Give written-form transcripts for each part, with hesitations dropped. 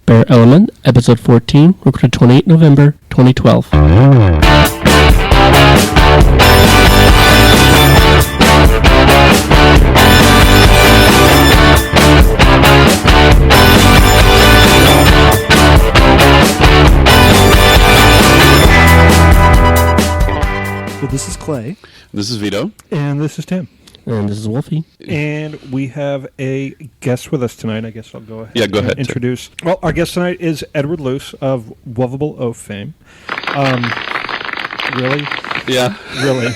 Bear Element, Episode 14, recorded 28 November 2012. So this is Clay. This is Vito. And this is Tim. And this is Wolfie. And we have a guest with us tonight. I guess I'll go ahead. Yeah, go ahead. Introduce. Well, our guest tonight is Edward Luce of Wuvable Oaf fame. Really? Yeah. Really?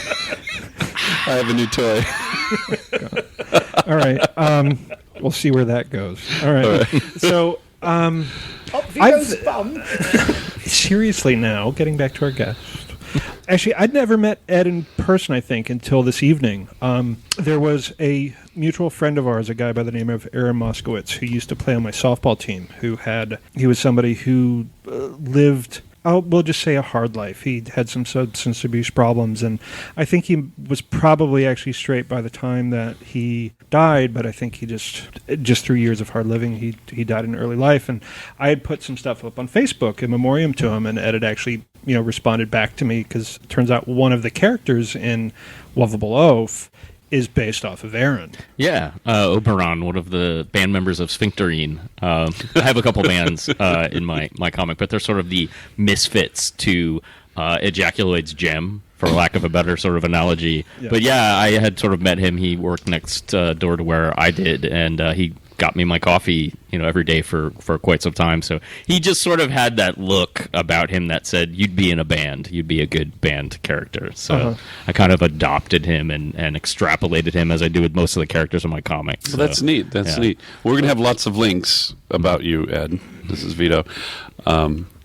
I have a new toy. All right. We'll see where that goes. All right. So, Vito's bum. seriously now, getting back to our guest. Actually, I'd never met Ed in person, I think, until this evening. There was a mutual friend of ours, a guy by the name of Aaron Moskowitz, who used to play on my softball team, he was somebody who lived, we'll just say, a hard life. He had some substance abuse problems, and I think he was probably actually straight by the time that he died, but I think he just through years of hard living, he died in early life. And I had put some stuff up on Facebook in memoriam to him, and Ed had actually responded back to me, because it turns out one of the characters in Wuvable Oaf is based off of Aaron. Yeah, Oberon, one of the band members of Sphincterine. I have a couple bands in my comic, but they're sort of the misfits to Ejaculate's Gem, for lack of a better sort of analogy. Yeah. But yeah, I had sort of met him. He worked next door to where I did, and he got me my coffee, every day for quite some time. So he just sort of had that look about him that said, you'd be in a band, you'd be a good band character. So I kind of adopted him and extrapolated him, as I do with most of the characters in my comics. So that's neat. That's neat. We're going to have lots of links about you, Ed. This is Vito.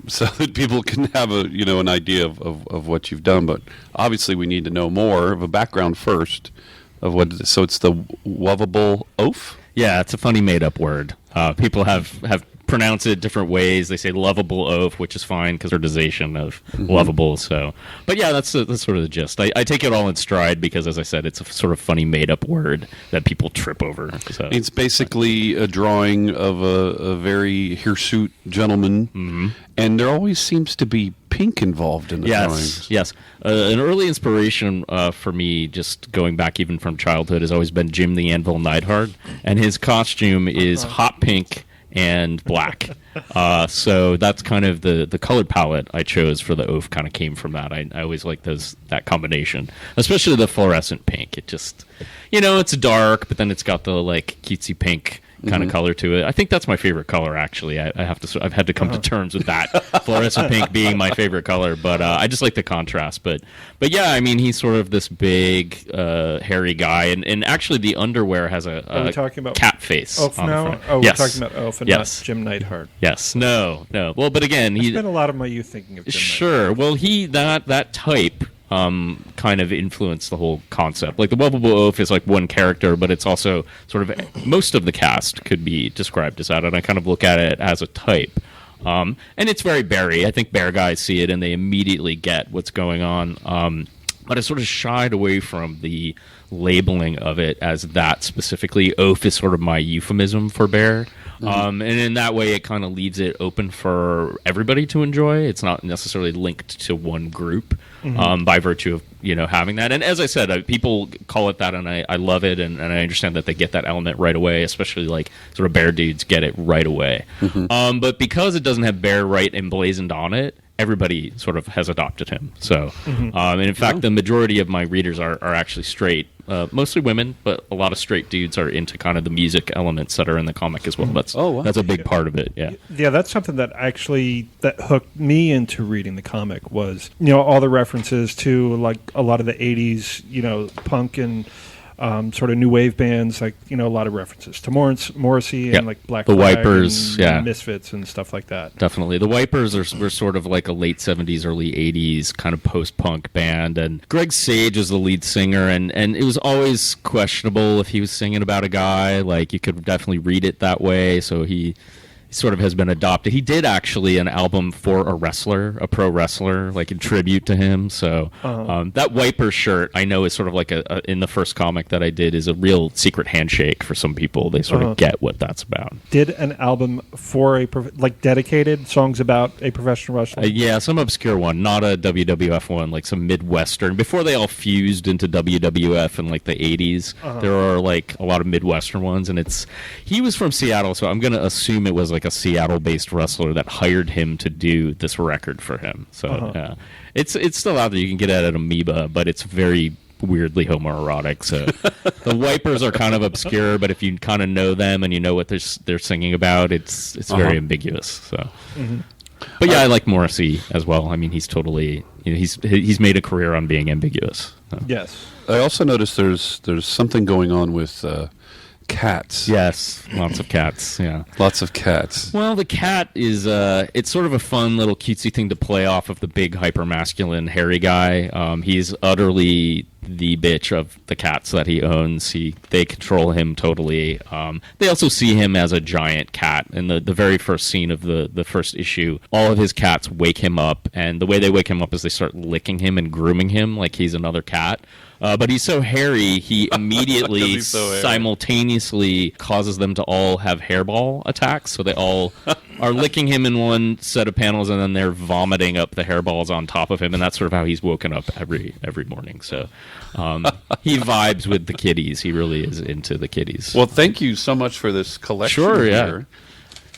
So that people can have an idea of what you've done. But obviously we need to know more of a background first of what. So it's the Wuvable Oaf? Yeah, it's a funny made-up word. People have pronounced it different ways. They say lovable oaf, which is fine because periodization of lovable. So, but yeah, that's sort of the gist. I take it all in stride because, as I said, it's a sort of funny made-up word that people trip over. So it's basically a drawing of a very hirsute gentleman, and there always seems to be pink involved in the drawings. Yes. An early inspiration for me, just going back even from childhood, has always been Jim the Anvil Neidhart, and his costume is hot pink and black. So that's kind of the color palette I chose for the oaf. Kind of came from that. I always like that combination, especially the fluorescent pink. It just, it's dark, but then it's got the like cutesy pink kind of color to it. I think that's my favorite color, actually. I've had to come to terms with that, fluorescent pink being my favorite color, but I just like the contrast. But yeah, I mean, he's sort of this big, hairy guy, and actually the underwear has a cat face. Oaf on now? the front. Oh, yes. we're talking about Oaf and not Jim Neidhart. Yes, no. Well, but again, I spent a lot of my youth thinking of Jim Sure. Neidhart. Well, that type kind of influenced the whole concept. Like the Wuvable Oaf is like one character, but it's also sort of most of the cast could be described as that, and I kind of look at it as a type. And it's very beary. I think bear guys see it and they immediately get what's going on. But I sort of shied away from the labeling of it as that specifically. Oaf is sort of my euphemism for bear. And in that way, it kind of leaves it open for everybody to enjoy. It's not necessarily linked to one group by virtue of having that. And as I said, people call it that, and I love it, and I understand that they get that element right away, especially like sort of bear dudes get it right away. But because it doesn't have bear right emblazoned on it, everybody sort of has adopted him. So, and in fact, the majority of my readers are actually straight. Mostly women, but a lot of straight dudes are into kind of the music elements that are in the comic as well. That's a big part of it. Yeah, that's something that hooked me into reading the comic was all the references to like a lot of the '80s punk and sort of new wave bands, like a lot of references to Morrissey and like Black Flag, Wipers, and Misfits and stuff like that. Definitely, the Wipers were sort of like a late '70s, early '80s kind of post-punk band, and Greg Sage was the lead singer, and it was always questionable if he was singing about a guy. Like you could definitely read it that way, so he sort of has been adopted. He did actually an album for a pro wrestler, like in tribute to him. So that Wiper shirt, I know, is sort of like in the first comic that I did, is a real secret handshake for some people. They sort of get what that's about. Did an album for dedicated songs about a professional wrestler? Yeah, some obscure one, not a WWF one, like some Midwestern. Before they all fused into WWF in like the 80s, there are like a lot of Midwestern ones, and he was from Seattle, so I'm going to assume it was like a Seattle-based wrestler that hired him to do this record for him. So yeah, it's still out there. You can get it at Amoeba, but it's very weirdly homoerotic. So the Wipers are kind of obscure, but if you kind of know them and you know what they're singing about, it's very ambiguous. So, but yeah, I like Morrissey as well. I mean, he's totally he's made a career on being ambiguous. So. Yes. I also noticed there's something going on with cats. Yes, lots of cats. Yeah, lots of cats. Well, the cat is it's sort of a fun little cutesy thing to play off of the big hyper-masculine hairy guy. He's utterly the bitch of the cats that he owns. They control him totally. They also see him as a giant cat. In the very first scene of the first issue, all of his cats wake him up, and the way they wake him up is they start licking him and grooming him like he's another cat. But he's so hairy, he immediately simultaneously causes them to all have hairball attacks. So they all are licking him in one set of panels, and then they're vomiting up the hairballs on top of him, and that's sort of how he's woken up every morning. So he vibes with the kitties. He really is into the kitties. Well, thank you so much for this collection. Sure, here.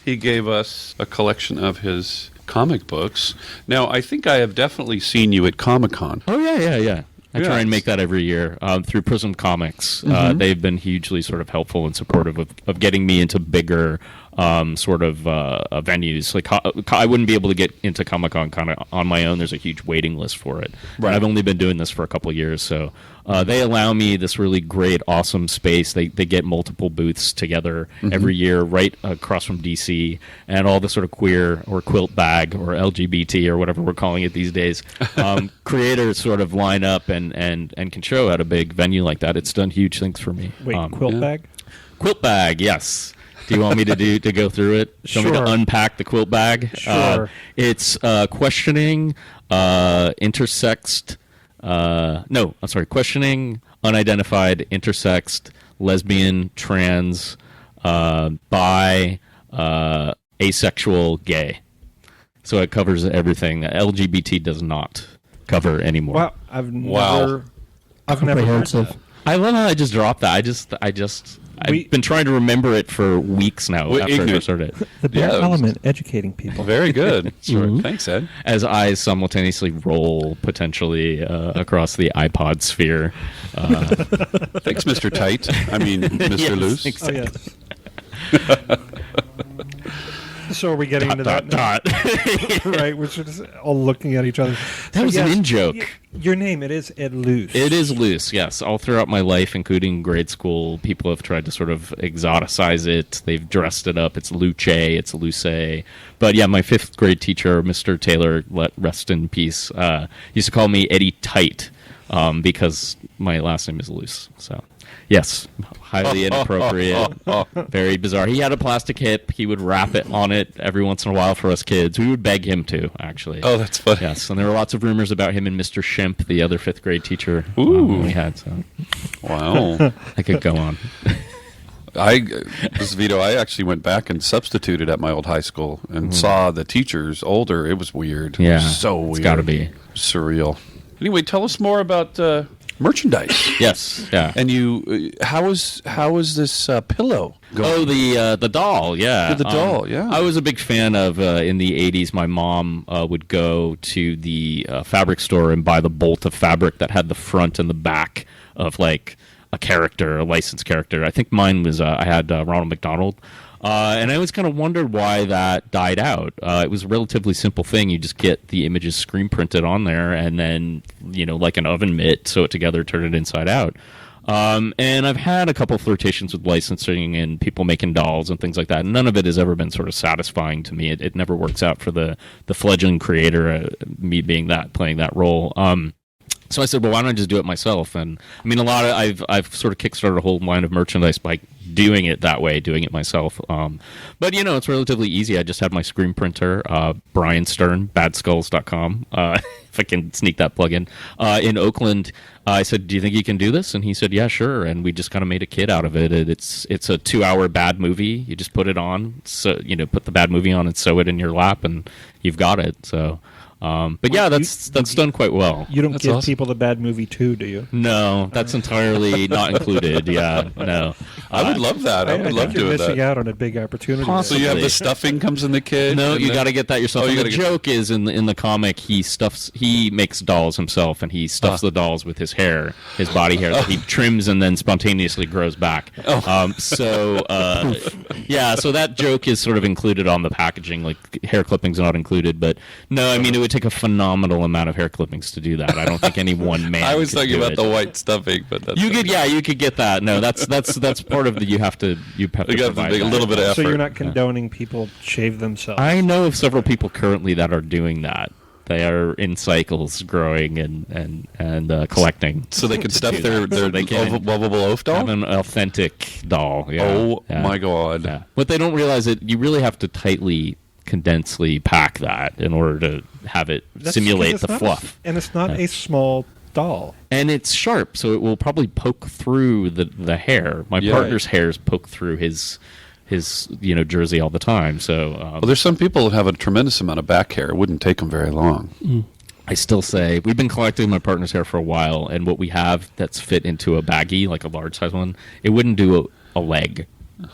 He gave us a collection of his comic books. Now, I think I have definitely seen you at Comic-Con. Oh, yeah. I try and make that every year through Prism Comics. They've been hugely sort of helpful and supportive of getting me into bigger sort of venues. Like I wouldn't be able to get into Comic-Con kind of on my own. There's a huge waiting list for it. Right. I've only been doing this for a couple of years, so they allow me this really great, awesome space. They get multiple booths together every year right across from DC, and all the sort of queer or quilt bag or LGBT or whatever we're calling it these days creators sort of line up and can show at a big venue like that. It's done huge things for me. Wait, quilt bag? Quilt bag, yes. Do you want me to go through it? Sure. Want me to unpack the quilt bag? Sure. It's questioning, intersexed. Questioning, unidentified, intersexed, lesbian, trans, bi, asexual, gay. So it covers everything. LGBT does not cover anymore. Wow, I've never heard that. I love how I just dropped that. I've been trying to remember it for weeks now after I first heard it. The bare element, educating people. Very good. Sure. Thanks, Ed. As eyes simultaneously roll potentially across the iPod sphere. Thanks, Mr. Tight. I mean, Mr. Luce. Exactly. Oh, yes. So are we getting into that now? Right, we're just all looking at each other. That was an in-joke. Your name, it is Ed Luce. It is Luce, yes. All throughout my life, including grade school, people have tried to sort of exoticize it. They've dressed it up. It's Luce, it's Luce. But yeah, my fifth grade teacher, Mr. Taylor, let rest in peace, used to call me Eddie Tight because my last name is Luce. So, yes, highly inappropriate, very bizarre. He had a plastic hip. He would wrap it on it every once in a while for us kids. We would beg him to, actually. Oh, that's funny. Yes, and there were lots of rumors about him and Mr. Shimp, the other fifth grade teacher we had. So. Wow. I could go on. This is Vito. I actually went back and substituted at my old high school and saw the teachers older. It was weird. Yeah. So weird. It's got to be. Surreal. Anyway, tell us more about merchandise. Yes, yeah. And you, how was this pillow going? Oh, the doll, yeah. The doll, yeah. I was a big fan of, in the 80s, my mom would go to the fabric store and buy the bolt of fabric that had the front and the back of, like, a character, a licensed character. I think mine was, I had Ronald McDonald. And I always kind of wondered why that died out. It was a relatively simple thing. You just get the images screen printed on there and then, like an oven mitt, sew it together, turn it inside out. And I've had a couple flirtations with licensing and people making dolls and things like that. None of it has ever been sort of satisfying to me. It never works out for the fledgling creator, me being playing that role. So I said, well, why don't I just do it myself? And I mean, I've sort of kickstarted a whole line of merchandise by doing it that way, doing it myself. But it's relatively easy. I just had my screen printer, Brian Stern, badskulls.com, if I can sneak that plug in Oakland. I said, do you think you can do this? And he said, yeah, sure. And we just kind of made a kit out of it. It's a 2-hour bad movie. You just put it on, so put the bad movie on and sew it in your lap, and you've got it. So. But yeah, that's done quite well. You don't That's give awesome. people the bad movie too, do you? No, that's entirely not included. Yeah, no. I would love that. I would think love you're doing missing that. out on a big opportunity. So Possibly. you have the stuffing comes in the kit. No, and you then- got to get that yourself. Oh, you And the gotta get- joke is in the comic, he makes dolls himself, and he stuffs the dolls with his hair, his body hair that he trims and then spontaneously grows back. So that joke is sort of included on the packaging. Like hair clippings are not included, but no, I mean it would take a phenomenal amount of hair clippings to do that. I don't think any one man. I was could talking do about it. the white stuffing, but that's You could get that. No, that's part of the you have to You got to provide make a that. little bit of effort. So you're not condoning people shave themselves. I know of several people currently that are doing that. They are in cycles, growing and collecting. So they can stuff their They can. Wuvable Oaf doll. Have an authentic doll. Yeah. Oh Yeah. my god! Yeah. But they don't realize that you really have to tightly, condensely pack that in order to have it That's simulate 'cause the it's not fluff. and it's not a small doll. And it's sharp, so it will probably poke through the hair. My Yeah. partner's hairs poke through his jersey all the time. So Well, there's some people that have a tremendous amount of back hair. It wouldn't take them very long. I still say we've been collecting my partner's hair for a while, and what we have that's fit into a baggie, like a large size one, it wouldn't do a leg.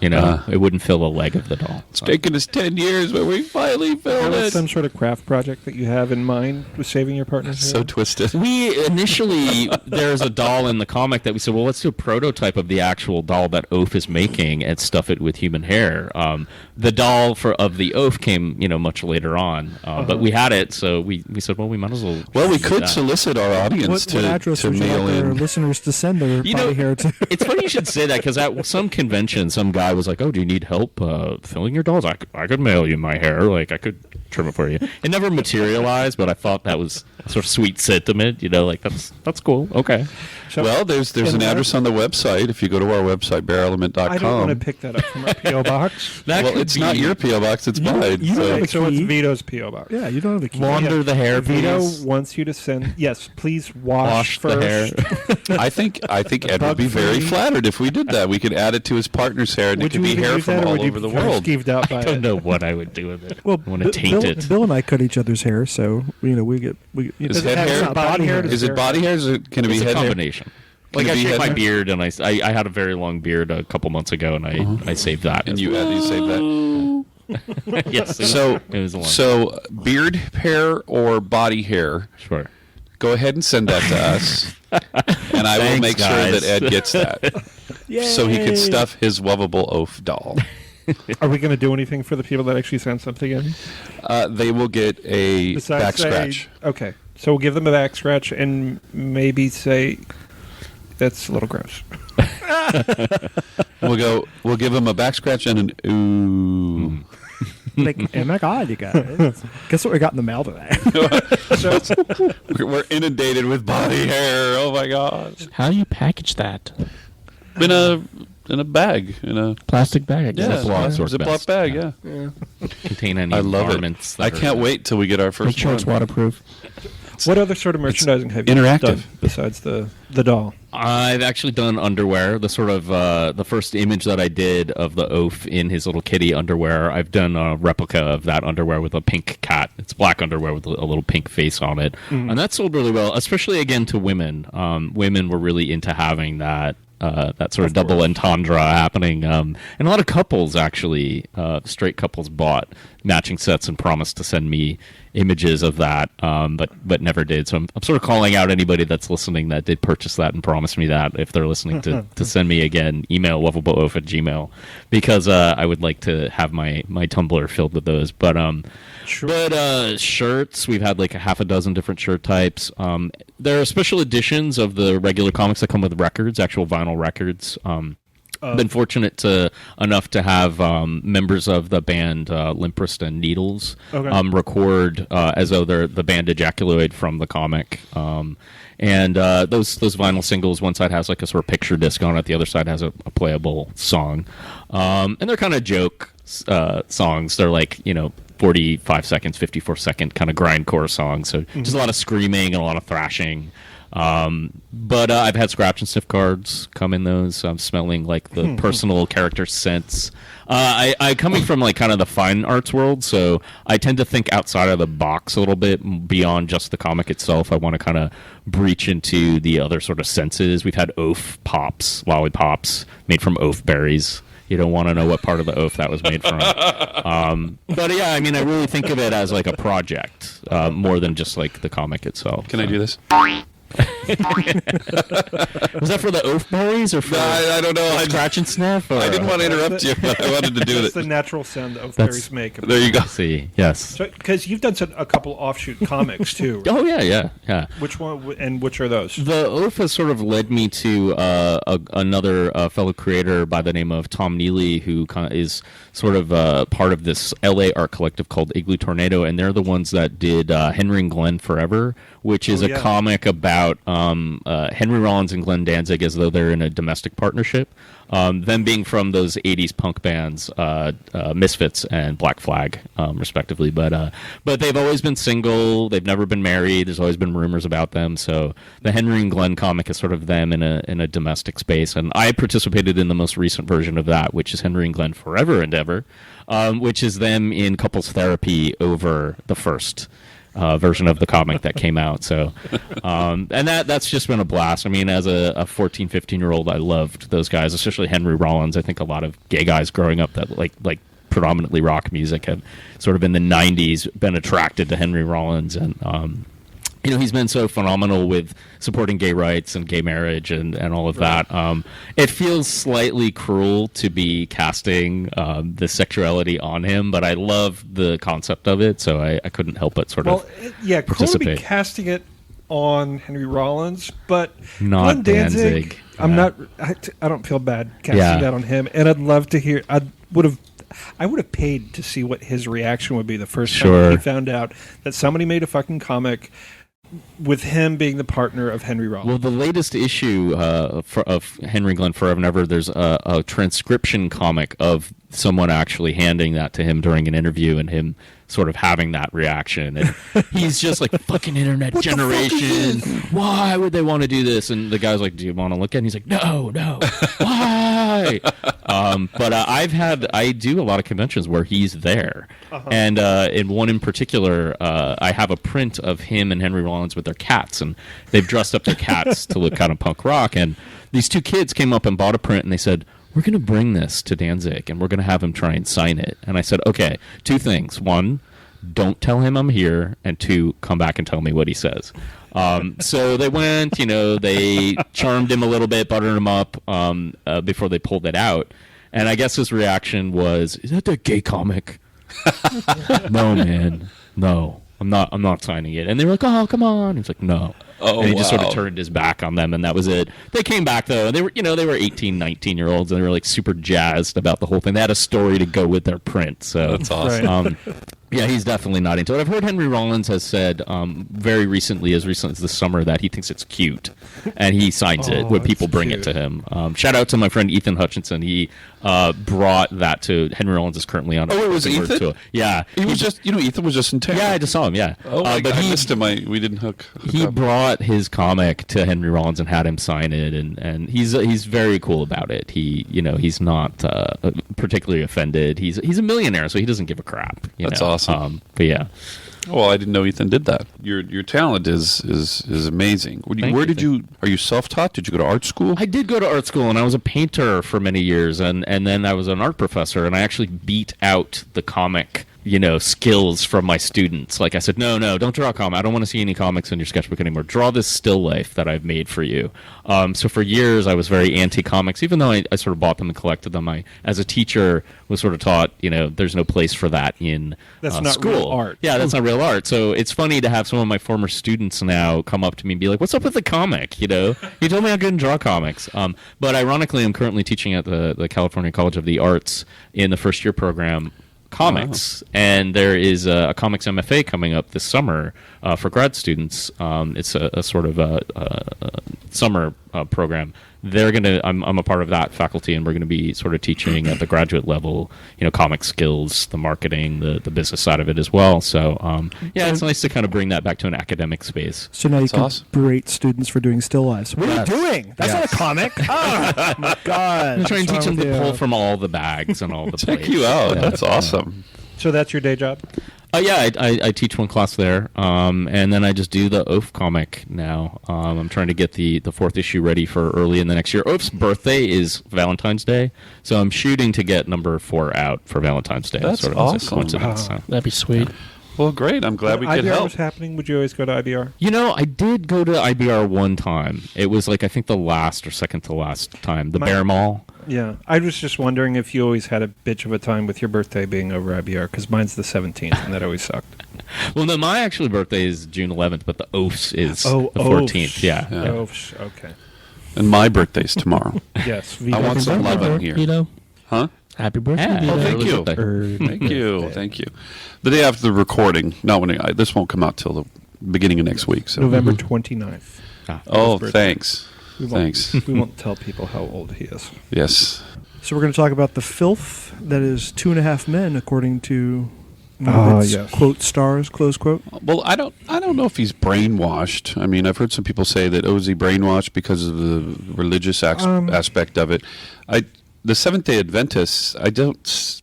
It wouldn't fill a leg of the doll. It's taken us 10 years, but we finally filled Is it. that some sort of craft project that you have in mind with saving your partner's So hair? twisted. We initially, there's a doll in the comic that we said, well, let's do a prototype of the actual doll that Oaf is making and stuff it with human hair. The doll of the Oaf came, much later on, but we had it, so we said, well, we might as well. Well, we do could that. solicit our audience What address to would you mail like our in. listeners to send their body hair to? It's funny you should say that because at some convention, some guy was like, "Oh, do you need help filling your dolls? I could mail you my hair. Like I could trim it for you." It never materialized, but I thought that was a sort of sweet sentiment. Like that's cool. Okay. So- Well, there's an address on the website. If you go to our website, bearelement.com. I don't want to pick that up from our PO box. That Well, could it's be not your PO box; it's mine. you so- don't have a So it's key. Vito's PO box. Yeah, you don't have a key. Launder the hair, Vito please. wants you to send. Yes, please wash the first. hair. I think Ed would be very Bug-free. flattered if we did that. We could add it to his partner's hair, and Would it could you be even hair use from that, or all would you over the be kind of world. skeeved out by I don't it? know what I would do with it. Well, I want to taint it. Bill and I cut each other's hair, so we get. Is Does it head have hair? some body hair? Is it body hair? Can it be It's a head hair? combination. Can Like it I be shaved head my hair? beard, and I had a very long beard a couple months ago, and I saved that. And you saved that. yes. So, it was a long. so beard hair or body hair? Sure. Go ahead and send that to us, and I will Thanks, make sure guys. that Ed gets that, so he can stuff his Wuvable Oaf doll. Are we going to do anything for the people that actually send something in? They will get a Besides back say- scratch. Okay, so we'll give them a back scratch and maybe say that's a little gross. We'll give him a back scratch and an ooh. Like, oh my God, you guys! Guess what we got in the mail today? We're inundated with body hair. Oh my god! How do you package that? In a bag, in a Plastic bag, I guess. Ziplocs work Ziploc best. bag. Yeah, Contain any I love garments. it. that I are- can't wait till we get our Make first sure it's one. waterproof. What other sort of merchandising have you interactive. done besides the doll? I've actually done underwear. The sort of the first image that I did of the Oaf in his little kitty underwear. I've done a replica of that underwear with a pink cat. It's black underwear with a little pink face on it, and that sold really well. Especially again to women. Women were really into having that. That sort of double entendre happening, and a lot of couples actually, straight couples, bought matching sets and promised to send me images of that, but never did. So I'm sort of calling out anybody that's listening that did purchase that and promised me that if they're listening to send me again, email wuvableoaf@gmail.com because I would like to have my Tumblr filled with those. But Sure. But shirts, we've had like a half a dozen different shirt types. There are special editions of the regular comics that come with records, actual vinyl records. Been fortunate enough to have members of the band Limprist and Needles record as though they're the band Ejaculoid from the comic. And those vinyl singles, one side has like a sort of picture disc on it, the other side has a playable song. And they're kind of joke songs. They're like, 45 seconds, 54-second kind of grindcore songs. So just a lot of screaming and a lot of thrashing. But I've had scratch and sniff cards come in those. I'm smelling like the personal character scents. I coming from like kind of the fine arts world, so I tend to think outside of the box a little bit beyond just the comic itself. I want to kind of breach into the other sort of senses. We've had oaf pops, lollipops made from oaf berries. You don't want to know what part of the oaf that was made from. But yeah, I mean, I really think of it as like a project more than just like the comic itself. Can I do this? Was that for the oaf berries or for I don't know. scratch and sniff? Or? I didn't want to interrupt you, but I wanted to do That's it. the natural sound that oaf berries make. There you go. See, yes. Because you've done a couple offshoot comics too. Right? Oh yeah. Which one and which are those? The oaf has sort of led me to another fellow creator by the name of Tom Neely, who is sort of part of this LA art collective called Igloo Tornado, and they're the ones that did Henry and Glenn Forever, which is a comic about Henry Rollins and Glenn Danzig as though they're in a domestic partnership. Them being from those 80s punk bands, Misfits and Black Flag, respectively. But they've always been single. They've never been married. There's always been rumors about them. So the Henry and Glenn comic is sort of them in a domestic space. And I participated in the most recent version of that, which is Henry and Glenn Forever Endeavor, which is them in couples therapy over the first version of the comic that came out. So, and that's just been a blast. I mean, as a 14, 15-year-old, I loved those guys, especially Henry Rollins. I think a lot of gay guys growing up that like predominantly rock music have sort of in the 90s been attracted to Henry Rollins. And, he's been so phenomenal with supporting gay rights and gay marriage and all of that. It feels slightly cruel to be casting the sexuality on him, but I love the concept of it, so I couldn't help but sort of cool to be casting it on Henry Rollins, but not Glenn Danzig. I don't feel bad casting that on him, and I'd love to hear. I would have paid to see what his reaction would be the first time he found out that somebody made a fucking comic with him being the partner of Henry Rollins. Well, the latest issue of Henry Glenn Forever and Ever, there's a transcription comic of someone actually handing that to him during an interview and him sort of having that reaction. And he's just like, fucking internet generation. Why would they want to do this? And the guy's like, do you want to look at it? And he's like, no. Why? But I do a lot of conventions where he's there. And in one in particular, I have a print of him and Henry Rollins with their cats. And they've dressed up their cats to look kind of punk rock. And these two kids came up and bought a print and they said, we're going to bring this to Danzig and we're going to have him try and sign it. And I said, okay, two things. One, don't tell him I'm here. And two, come back and tell me what he says. So they went, they charmed him a little bit, buttered him up before they pulled it out. And I guess his reaction was, is that the gay comic? No, man. No, I'm not signing it. And they were like, oh, come on. He's like, no. Oh, and he just sort of turned his back on them, and that was it. They came back, though, and they were 18, 19-year-olds, and they were, like, super jazzed about the whole thing. They had a story to go with their print, so... That's awesome. Yeah, he's definitely not into it. I've heard Henry Rollins has said very recently, as recent as this summer, that he thinks it's cute, and he signs it when people bring it to him. Shout out to my friend Ethan Hutchinson. He brought that to Henry Rollins is currently on. Oh, it was Ethan? Tour. Yeah. He was just, Ethan was just in town. Yeah, I just saw him, yeah. Oh, but I missed him. We didn't hook He up. brought his comic to Henry Rollins and had him sign it, and he's very cool about it. He's not particularly offended. He's a millionaire, so he doesn't give a crap. That's awesome. But yeah. Well, I didn't know Ethan did that. Your talent is amazing. Where did you? Are you self-taught? Did you go to art school? I did go to art school, and I was a painter for many years, and then I was an art professor, and I actually beat out the comic skills from my students. Like I said, no, don't draw a comic. I don't want to see any comics in your sketchbook anymore. Draw this still life that I've made for you. So for years I was very anti-comics, even though I sort of bought them and collected them. I, as a teacher, was sort of taught, there's no place for that in That's not school. real art. Yeah, that's not real art. So it's funny to have some of my former students now come up to me and be like, "What's up with the comic?" You told me I couldn't draw comics. But ironically, I'm currently teaching at the California College of the Arts in the first year program comics, and there is a comics MFA coming up this summer for grad students. It's a sort of a summer program. I'm a part of that faculty, and we're going to be sort of teaching at the graduate level, comic skills, the marketing, the business side of it as well. So it's nice to kind of bring that back to an academic space. So now you can awesome. berate students for doing still lives. What are you doing? That's not a comic. Oh my god! I'm trying to What's teach them wrong to with pull you? from all the bags and all the Check plates. you out. Yeah. That's awesome. So that's your day job? I teach one class there, and then I just do the Oaf comic now. I'm trying to get the fourth issue ready for early in the next year. Oaf's birthday is Valentine's Day, so I'm shooting to get number 4 out for Valentine's Day. That's sort of as a awesome. coincidence. Wow. So. That'd be sweet. Well, great. I'm glad we When could IBR help. was happening, would you always go to IBR? I did go to IBR one time. It was I think the last or second to last time. The Bear Mall. Yeah. I was just wondering if you always had a bitch of a time with your birthday being over IBR, because mine's the 17th, and that always sucked. Well, no, my actual birthday is June 11th, but the Oaf's is the Oaf's. 14th. Yeah. Oh, okay. And my birthday's tomorrow. Yes. I want some Happy love birthday, in here. Vito. Huh? Happy birthday, Yeah. Vito. Oh, thank Early you. birthday. Thank you. Thank you. The day after the recording, not when this won't come out till the beginning of next week. So. November 29th. Oh, birthday. thanks. We won't, Thanks. we won't tell people how old he is. Yes. So we're going to talk about the filth that is 2.5 Men, according to Yes. quote stars, close quote. Well, I don't know if he's brainwashed. I mean, I've heard some people say that is he brainwashed because of the religious aspect of it. The Seventh-day Adventists, I don't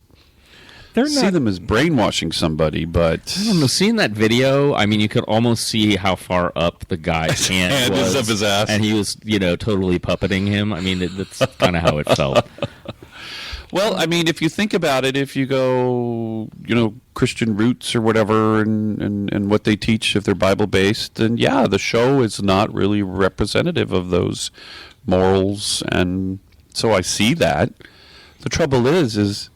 They're see not. them as brainwashing somebody, but I don't know. Seeing that video, I mean, you could almost see how far up the guy's hand hand was, is up his ass. and he was, totally puppeting him. I mean, that's kind of how it felt. well, I mean, if you think about it, if you go, Christian roots or whatever, and what they teach, if they're Bible based, then yeah, the show is not really representative of those morals, and so I see that. The trouble is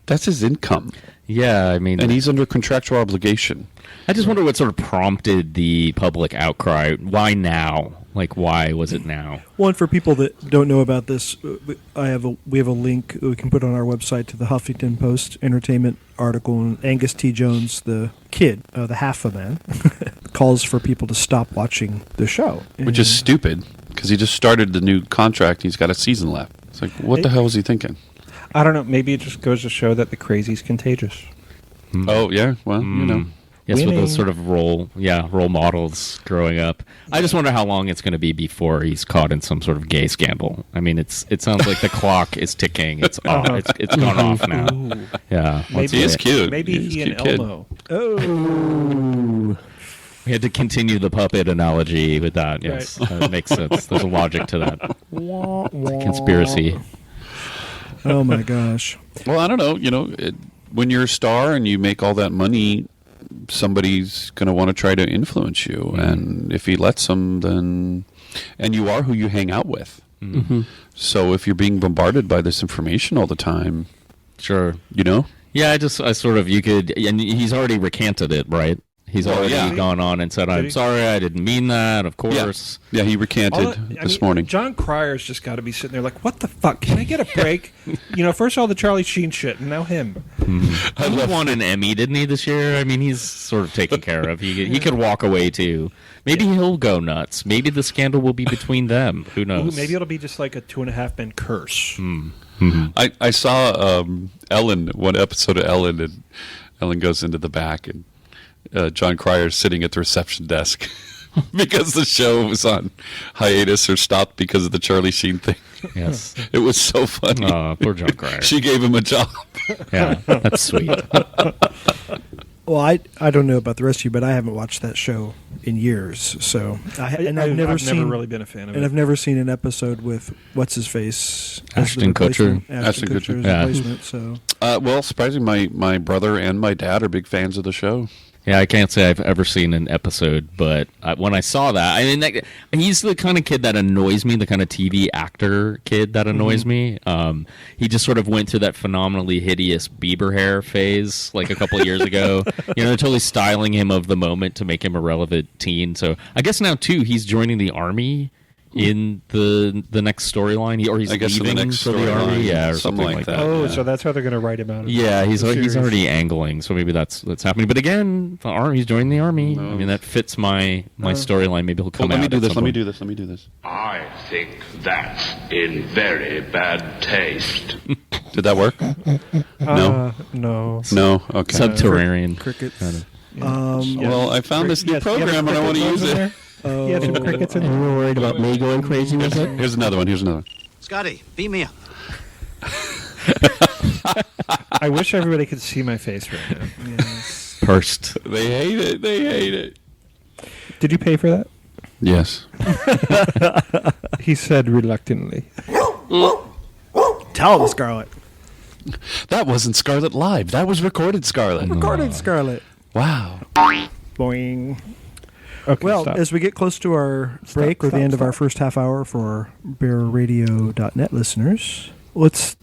that's his income, Yeah, I mean, and he's under contractual obligation. I just wonder what sort of prompted the public outcry. Why now? Like, why was it now? One, for people that don't know about this, we have a link we can put on our website to the Huffington Post entertainment article, and Angus T. Jones, the kid, the half a man, calls for people to stop watching the show. Which is stupid, because he just started the new contract. He's got a season left. It's like, what the hell was he thinking? I don't know. Maybe it just goes to show that the crazy's contagious. Oh, yeah, well, Yes, with Winning. those sort of role models growing up. I just wonder how long it's going to be before he's caught in some sort of gay scandal. I mean, it sounds like the clock is ticking. It's off. It's gone off now. Yeah, Maybe he is cute. Maybe He's he a and cute kid. Elmo. Oh. We had to continue the puppet analogy with that. Yes, that makes sense. There's a logic to that. It's a conspiracy. Oh my gosh. Well, I don't know. When you're a star and you make all that money, somebody's going to want to try to influence you. And if he lets them, then... And you are who you hang out with. Mm-hmm. So if you're being bombarded by this information all the time, Sure. Yeah, I sort of, you could, and he's already recanted it, right? He's Well, already yeah. gone on and said, Did I'm he? sorry, I didn't mean that, of course. Yeah, he recanted this morning. John Cryer's just got to be sitting there like, what the fuck? Can I get a break? First all the Charlie Sheen shit, and now him. He won an Emmy, didn't he, this year? I mean, he's sort of taken care of. He could walk away, too. Maybe he'll go nuts. Maybe the scandal will be between them. Who Ooh, knows? maybe it'll be just like a 2.5 Men curse. I saw Ellen, one episode of Ellen, and Ellen goes into the back, and John Cryer's sitting at the reception desk because the show was on hiatus or stopped because of the Charlie Sheen thing. Yes. It was so funny. Poor John Cryer. She gave him a job. Yeah, that's sweet. Well, I don't know about the rest of you, but I haven't watched that show in years. So I've never really been a fan of and it. I've never seen an episode with what's his face as Ashton the replacement. Kutcher. Ashton Ashton Kutcher Kutcher. as Yeah. replacement. So Well, surprisingly, my brother and my dad are big fans of the show. Yeah, I can't say I've ever seen an episode, but when I saw that, I mean, he's the kind of kid that annoys me, the kind of TV actor kid that annoys me. He just sort of went through that phenomenally hideous Bieber hair phase like a couple of years ago. You know, they're totally styling him of the moment to make him a relevant teen. So I guess now, too, he's joining the army in the next storyline, or he's I guess in the leaving next for the army, storyline, yeah, or something like that. Oh, Yeah. so that's how they're going to write him out. Of Yeah, he's the series. already angling, so maybe that's happening. But again, he's joining the army. I mean, that fits my storyline. Maybe he'll come Well, out. let me do at this. some Let me point. do this. Let me do this. I think that's in very bad taste. Did that work? No. No. No. Okay. Subterranean. crickets. Well, I found this new Yes, you have program and I want to crickets use in it. there? You have some crickets in And there? we're worried about me going crazy with it. Here's another one. Here's another one. Scotty, beat me up. I wish everybody could see my face right now. Yes. Pursed. They hate it. They hate it. Did you pay for that? Yes. He said reluctantly. Tell him, Scarlet. That wasn't Scarlet Live. That was recorded Scarlet. Recorded Scarlet. Wow. Boing. Okay, Well, stop. as we get close to our break or the end of our first half hour for bearradio.net listeners,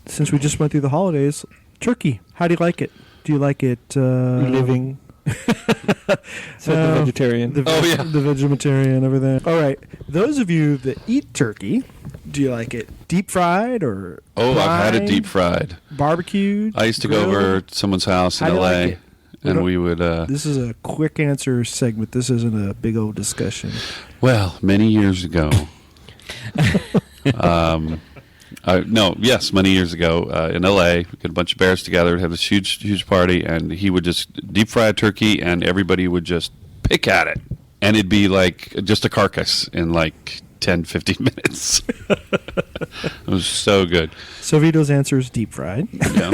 since we just went through the holidays, turkey. How do you like it? Do you like it living. Said the vegetarian. Oh, yeah. The vegetarian, everything. All right. Those of you that eat turkey, do you like it deep fried or Oh, I've had it fried, deep fried. barbecued? I used to go grilled? over to someone's house How in do you LA, like it? and we would. This is a quick answer segment. This isn't a big old discussion. Well, many years ago. Many years ago in LA, we got a bunch of bears together, have this huge party, and he would just deep fry a turkey, and everybody would just pick at it, and it'd be like just a carcass in like 10, 15 minutes. It was so good. So Vito's answer is deep fried. Yeah.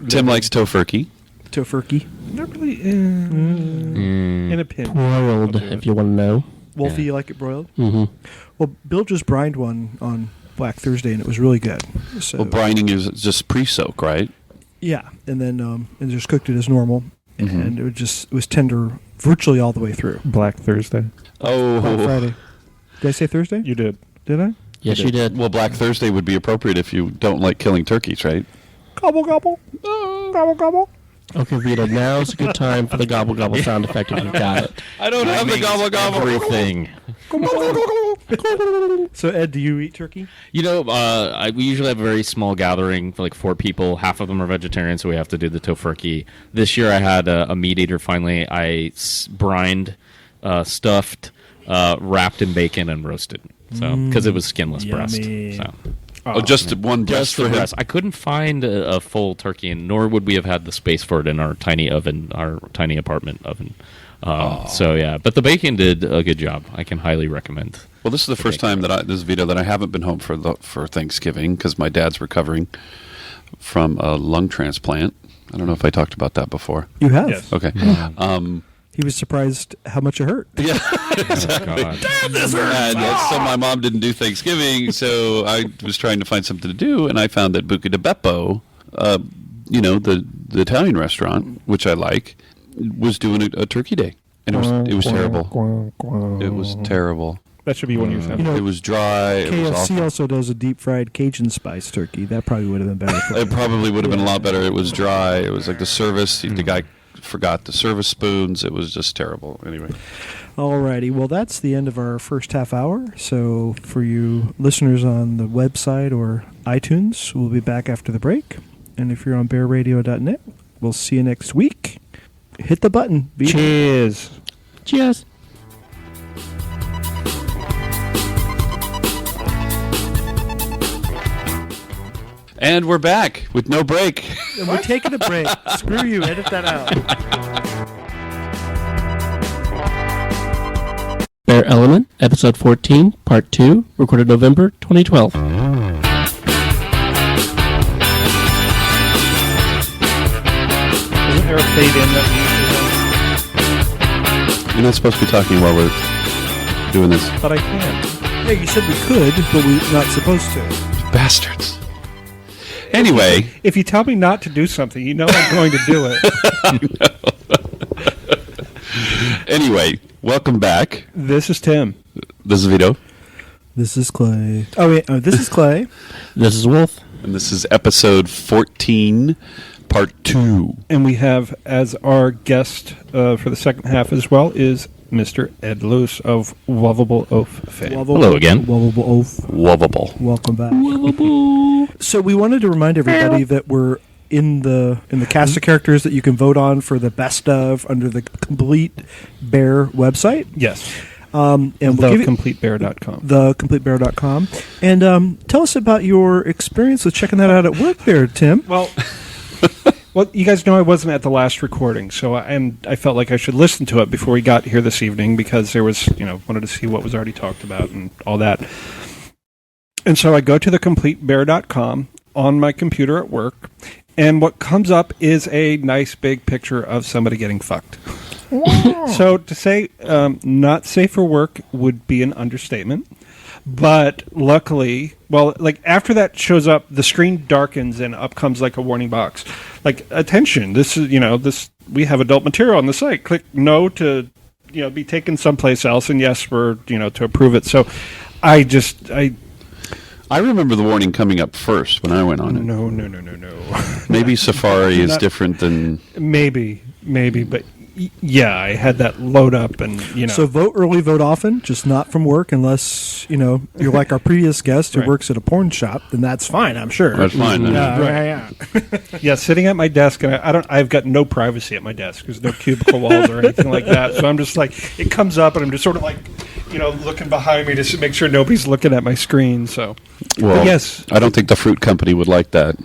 Tim likes tofurkey. Tofurkey. Not really. In a pinch. Broiled, if you want to know. Wolfie, you like it broiled? Mm-hmm. Well, Bill just brined one on Black Thursday, and it was really good. So Well, brining is just pre-soak, right? yeah, and then and just cooked it as normal, and it was tender virtually all the way through. Black Thursday. Black Oh, Friday. Did I say Thursday? You did. Did I? Yes, you did. well, Black Thursday would be appropriate if you don't like killing turkeys, right? Gobble gobble. Gobble gobble. Okay, Vito, now's a good time for the gobble gobble sound effect if you've got it. I don't have the gobble gobble. Everything. So Ed, do you eat turkey? You know, we usually have a very small gathering for like 4 people. Half of them are vegetarian, so we have to do the tofurkey. This year I had a meat eater finally. I brined, stuffed, wrapped in bacon, and roasted. So because it was skinless breast. Yummy. So. Oh, just one breast Just for the him. breast. I couldn't find a full turkey, and nor would we have had the space for it in our tiny oven, our tiny apartment oven. So yeah, but the bacon did a good job. I can highly recommend. Well, this is the first time this is Vito, that I haven't been home for Thanksgiving because my dad's recovering from a lung transplant. I don't know if I talked about that before. You have. Yes. Okay. He was surprised how much it hurt. Yeah. Oh, God. And so my mom didn't do Thanksgiving, so I was trying to find something to do, and I found that Buca di Beppo, the Italian restaurant, which I like, was doing a turkey day, and it was terrible. It was terrible. That should be one of your sounds. You know, It was dry. It was KFC awful. also does a deep fried Cajun spice turkey. That probably would have been better. For It probably would have been a lot better. It was dry. It was like the service. The guy forgot the service spoons. It was just terrible. Anyway. Alrighty, well that's the end of our first half hour. So for you listeners on the website or iTunes, we'll be back after the break. And if you're on bearradio.net, we'll see you next week. Hit the button. Beat it. Cheers. Cheers. And we're back with no break. And we're taking a break. Screw you. Edit that out. Bear Element, Episode 14, Part 2, recorded November 2012. Isn't there a fade in that You're not supposed to be talking while we're doing this. we but I can't. Yeah, you said we could, but we're not supposed to. Bastards. Anyway, If you tell me not to do something, you know I'm going to do it. anyway, welcome back. This is Tim. This is Vito, This is Clay. Oh, wait. Oh, this is Clay. This is Wulf. and this is episode 14, part 2. And we have as our guest for the second half as well is Mr. Ed Luce of Wuvable Oaf fame. Hello again. Wuvable Oaf. Wuvable. Welcome back. So we wanted to remind everybody that we're in the cast of characters that you can vote on for the best of under the Complete Bear website. Yes. And we'll give you TheCompleteBear.com. thecompletebear.com. And tell us about your experience with checking that out at work there, Tim. Well, you guys know I wasn't at the last recording, so I felt like I should listen to it before we got here this evening because there was, wanted to see what was already talked about and all that. And so I go to thecompletebear.com on my computer at work, and what comes up is a nice big picture of somebody getting fucked. So to say not safe for work would be an understatement. But luckily, after that shows up, the screen darkens and up comes like a warning box. Like, attention, this is, we have adult material on the site. Click no to, be taken someplace else, and yes for, to approve it. So I remember the warning coming up first when I went on it. No. Maybe Safari is different than... Maybe, but yeah, I had that load up and, So vote early, vote often, just not from work unless, you're like our previous guest who Right. works at a porn shop, then that's fine, I'm sure. That's fine. then. Yeah. Yeah, sitting at my desk, and I've got no privacy at my desk. There's no cubicle walls or anything like that. So I'm just like, it comes up, and I'm just sort of like, looking behind me to make sure nobody's looking at my screen. So, Well, but yes, I don't think the fruit company would like that.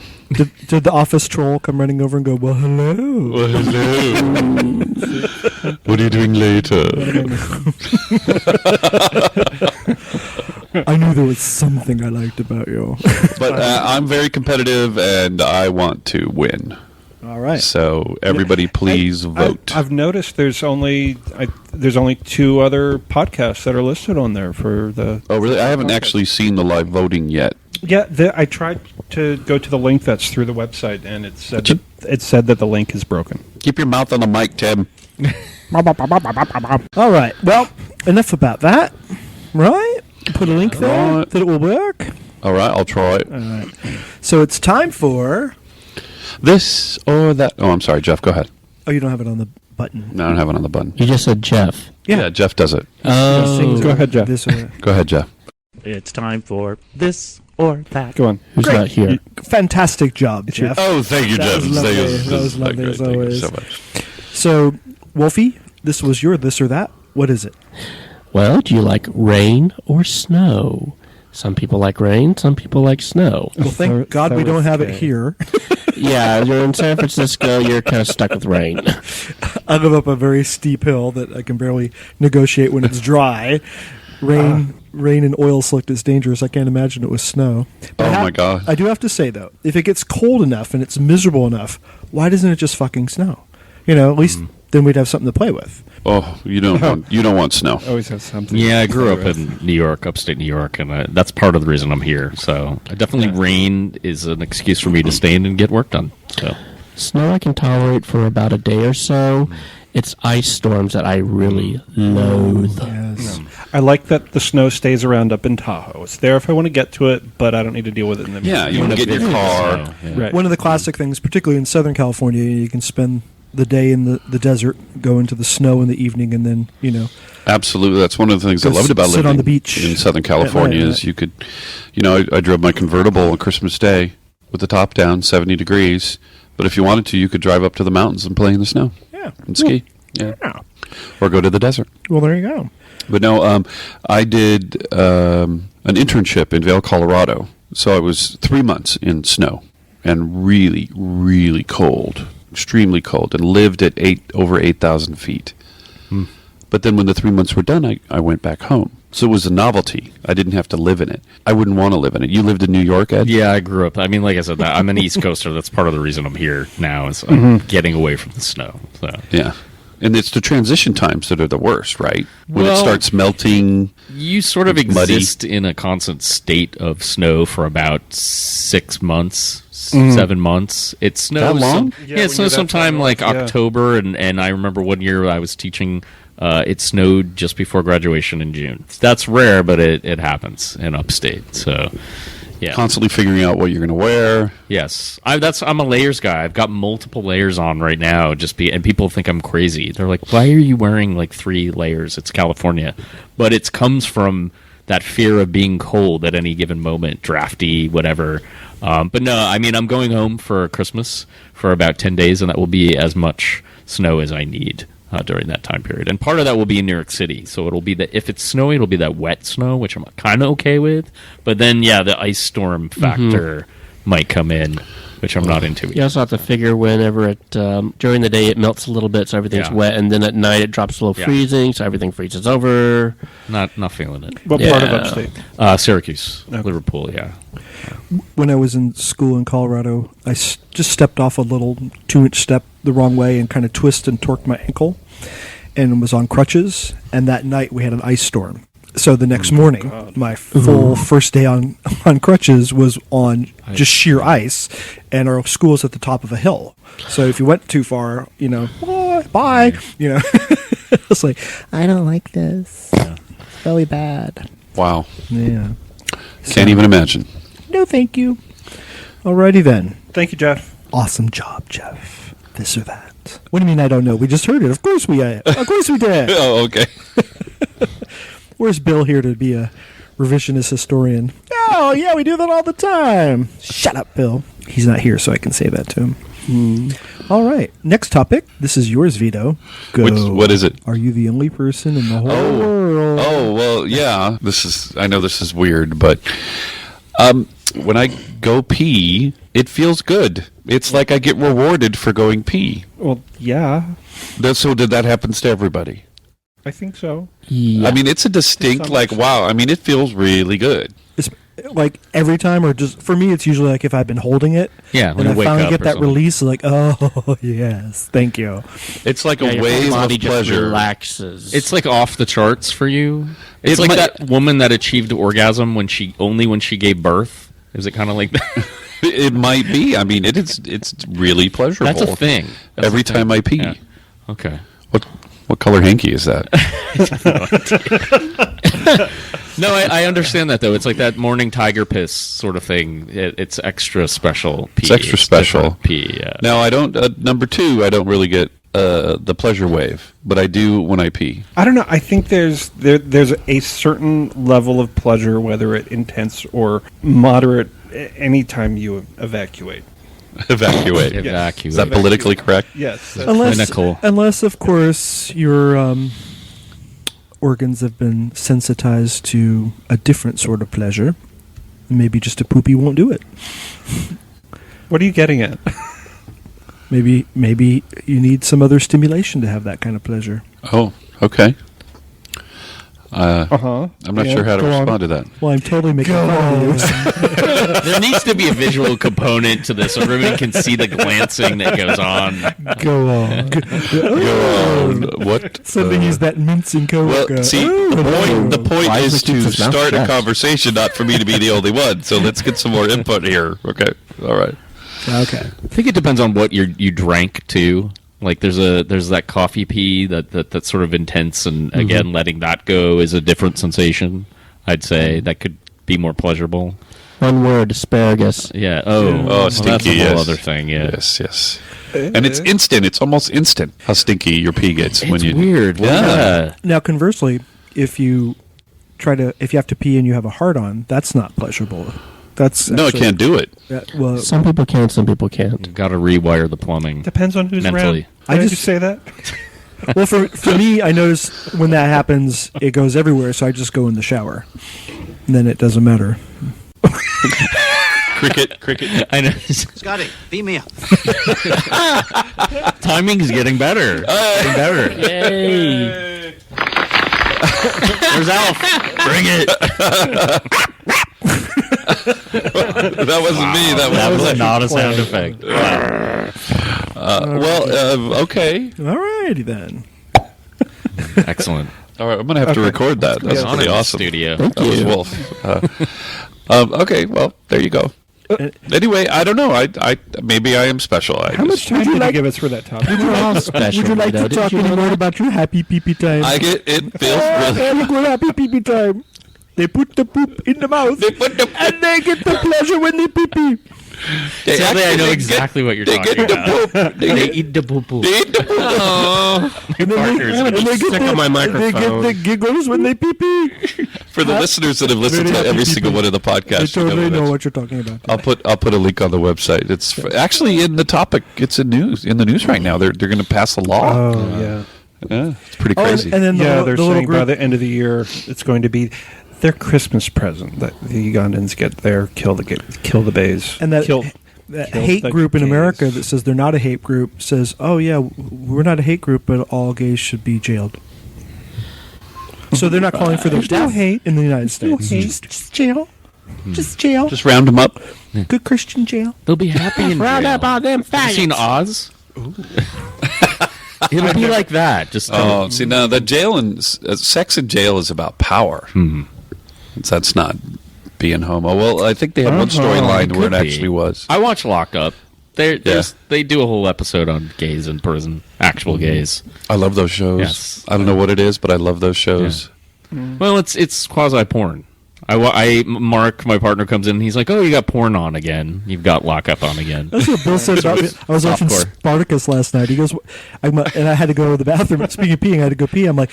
Did the office troll come running over and go, well, hello? Well, hello. What are you doing later? I knew there was something I liked about you. But I'm very competitive, and I want to win. All right. So everybody, please vote. I've noticed there's only 2 other podcasts that are listed on there for the. Oh, really? I haven't actually seen the live voting yet. Yeah, I tried to go to the link that's through the website, and it said that the link is broken. Keep your mouth on the mic, Tim. All right. Well, enough about that. Right? Put a link there All right. that it will work. All right, I'll try it. All right. So it's time for... This or that. Oh, I'm sorry, Jeff. Go ahead. Oh, you don't have it on the button. No, I don't have it on the button. You just said Jeff. Yeah, Jeff does it. Sings Go ahead, Jeff. This or that. Go ahead, Jeff. It's time for this or that. Go on. Who's Great. not here? Fantastic job, Jeff. Oh, thank you, That Jeff. was lovely. Thank you. That was lovely, Great. as Thank you always. so much. So, Wolfie, this was your this or that. What is it? Well, do you like rain or snow? Some people like rain, some people like snow. Well, thank God we don't have it here. Yeah, you're in San Francisco, you're kind of stuck with rain. I live up a very steep hill that I can barely negotiate when it's dry. Rain and oil slick is dangerous. I can't imagine it was snow. But Oh, my God. I do have to say, though, if it gets cold enough and it's miserable enough, why doesn't it just fucking snow? At least then we'd have something to play with. Oh, you don't want snow. Always has something. Yeah, I grew up to play in New York, upstate New York, and that's part of the reason I'm here. So rain is an excuse for me to stay in and get work done. So Snow I can tolerate for about a day or so. It's ice storms that I really loathe. Yes. I like that the snow stays around up in Tahoe. It's there if I want to get to it, but I don't need to deal with it in the Yeah, you want to get in your car. Right. One of the classic things, particularly in Southern California, you can spend the day in the desert, go into the snow in the evening, and then, Absolutely. That's one of the things I Go loved about sit living on the beach. in Southern California Right. is you could, I drove my convertible on Christmas Day with the top down, 70 degrees. But if you wanted to, you could drive up to the mountains and play in the snow Yeah. and ski. Yeah. Or go to the desert. Well, there you go. But no, I did an internship in Vail, Colorado. So I was 3 months in snow and really, really cold, extremely cold, and lived at over 8,000 feet. But then when the 3 months were done, I went back home. So it was a novelty. I didn't have to live in it. I wouldn't want to live in it. You lived in New York, Ed? Yeah, I grew up. I mean, like I said, I'm an East Coaster. That's part of the reason I'm here now is I'm getting away from the snow. So. Yeah. And it's the transition times that are the worst, right? When it Well, starts melting. You sort of Muddy. exist in a constant state of snow for about 6 months, 7 months. It snows. That long? Yeah, when it snows you're that sometime far like north, yeah. October, and I remember one year I was teaching. It snowed just before graduation in June. That's rare, but it happens in upstate. So, yeah. Constantly figuring out what you're going to wear. Yes, I'm a layers guy. I've got multiple layers on right now. And people think I'm crazy. They're like, "Why are you wearing like 3 layers?" It's California, but it comes from that fear of being cold at any given moment, drafty, whatever. But no, I mean, I'm going home for Christmas for about 10 days, and that will be as much snow as I need. During that time period, and part of that will be in New York City, so it'll be that if it's snowy, it'll be that wet snow, which I'm kind of okay with. But then, yeah, the ice storm factor might come in, which I'm not into. You also have to figure whenever it during the day it melts a little bit, so everything's Yeah. wet, and then at night it drops below Yeah. freezing, so everything freezes over. Not feeling it. What part of Yeah. upstate? Syracuse, Okay. Liverpool, yeah. When I was in school in Colorado, I just stepped off a little 2-inch step the wrong way and kind of twisted and torqued my ankle and was on crutches. And that night we had an ice storm. So the next morning, my full first day on crutches was on just sheer ice, and our school is at the top of a hill. So if you went too far, bye. It's like, I don't like this. It's really bad. Wow. Yeah. Can't even imagine. No, thank you. Alrighty then. Thank you, Jeff. Awesome job, Jeff. This or that. What do you mean I don't know? We just heard it. Of course we did. Oh, okay. Where's Bill here to be a revisionist historian? Oh, yeah, we do that all the time. Shut up, Bill. He's not here, so I can say that to him. All right. Next topic. This is yours, Vito. Go. What is it? Are you the only person in the whole world? Oh, well, yeah. I know this is weird, but when I go pee, it feels good. It's like I get rewarded for going pee. Well, yeah, So did that happen to everybody? I think so. Yeah. I mean, it's a distinct, Some- like, wow. I mean, it feels really good. It's like every time, or just for me, it's usually like if I've been holding it. Yeah, when and I you wake finally up get or that something. release, like, oh, yes, thank you. It's like Yeah, a your wave body of just pleasure. relaxes. It's like off the charts for you. It's It like might- that woman that achieved orgasm when she gave birth. Is it kind of like that? It might be. I mean, it's really pleasurable. That's a thing. That's Every a thing. time I pee. Yeah. Okay. What color hanky is that? No, I understand that though. It's like that morning tiger piss sort of thing. It's extra special pee. It's extra special. different pee. Yeah. Now, I don't. Number 2, I don't really get the pleasure wave, but I do when I pee. I don't know. I think there's a certain level of pleasure, whether it intense or moderate, anytime you evacuate. Evacuate. Evacuate. Is that politically correct? Yes. Clinical. Unless, of course, your organs have been sensitized to a different sort of pleasure. Maybe just a poopy won't do it. What are you getting at? Maybe you need some other stimulation to have that kind of pleasure. Oh, okay. Uh-huh. I'm not sure how to go on. respond to that. Well, I'm totally making fun of you. There needs to be a visual component to this so everyone can see the glancing that goes on. Go on. What? Suddenly he's that mincing Well, coke. see, the point Why is does he keep to his mouth start a shut? conversation, not for me to be the only one. So let's get some more input here. Okay. All right. Okay. I think it depends on what you drank too. Like there's that coffee pee that's sort of intense, and again, letting that go is a different sensation. I'd say that could be more pleasurable. One word: asparagus. Yeah. Oh, Oh, well, stinky. that's a whole Yes. other thing. Yeah. Yes. And it's instant. It's almost instant how stinky your pee gets when It's you. weird. Yeah. Now, conversely, if you have to pee and you have a hard on, that's not pleasurable. That's No, I actually- can't do it. Well, Some people can, some people can't. Got to rewire the plumbing. Depends on who's Mentally. around. I Did just- you say that? well, for me, I notice when that happens, it goes everywhere. So I just go in the shower, and then it doesn't matter. Cricket. I know. Scotty, beat me up. Timing's getting better. Getting better. Yay! There's Alf. Bring it. That wasn't me. That was not a sound effect. Okay. All righty then. Excellent. All right, I'm going to have to record that. That's On pretty in the awesome. studio. That was Wolf. Okay, well, there you go. Anyway, I don't know. I maybe I am special. How much time did you give us for that topic? We're all special. Would you like Vito. to Did talk you any know more that? about your happy pee-pee time? It feels really. Look what happy pee-pee time. They put the poop in the mouth, and they get the pleasure when they pee-pee. Sadly, I know exactly what you're talking about. They eat the poo-poo. They eat the poop. And they get Stick on my They get microphone. the giggles when they pee-pee. For the listeners that have listened to every single one of the They podcasts, totally know what you're talking about. I'll put a link on the website. It's actually in the topic. It's in the news right now. They're going to pass a law. Oh, yeah. Yeah, it's pretty Oh, crazy. and then Yeah, they're the little saying by group. the end of the year, it's going to be their Christmas present that the Ugandans get there, kill the bays. And that kill hate the group in gays. America that says they're not a hate group says, oh, yeah, we're not a hate group, but all gays should be jailed. So they're not calling for their death hate in the United States. Just jail. Just jail. Just round them up. Good Christian jail. They'll be happy in Round jail. up all them Have you seen faggots. Oz? It'll be like that. Just Oh, see, now the jail and sex in jail is about power. That's not being homo. Well, I think they had one storyline where it could be. actually was. I watch Locked Up. They Yeah. they do a whole episode on gays in prison, actual gays. I love those shows. Yes. I don't know what it is, but I love those shows. Well, it's quasi porn. Mark, my partner, comes in and he's like, "Oh, you got porn on again. You've got Lockup on again." That's what Bill said about me. I was watching Softcore. Spartacus last night. He goes, and I had to go to the bathroom. Speaking of peeing, I had to go pee. I'm like,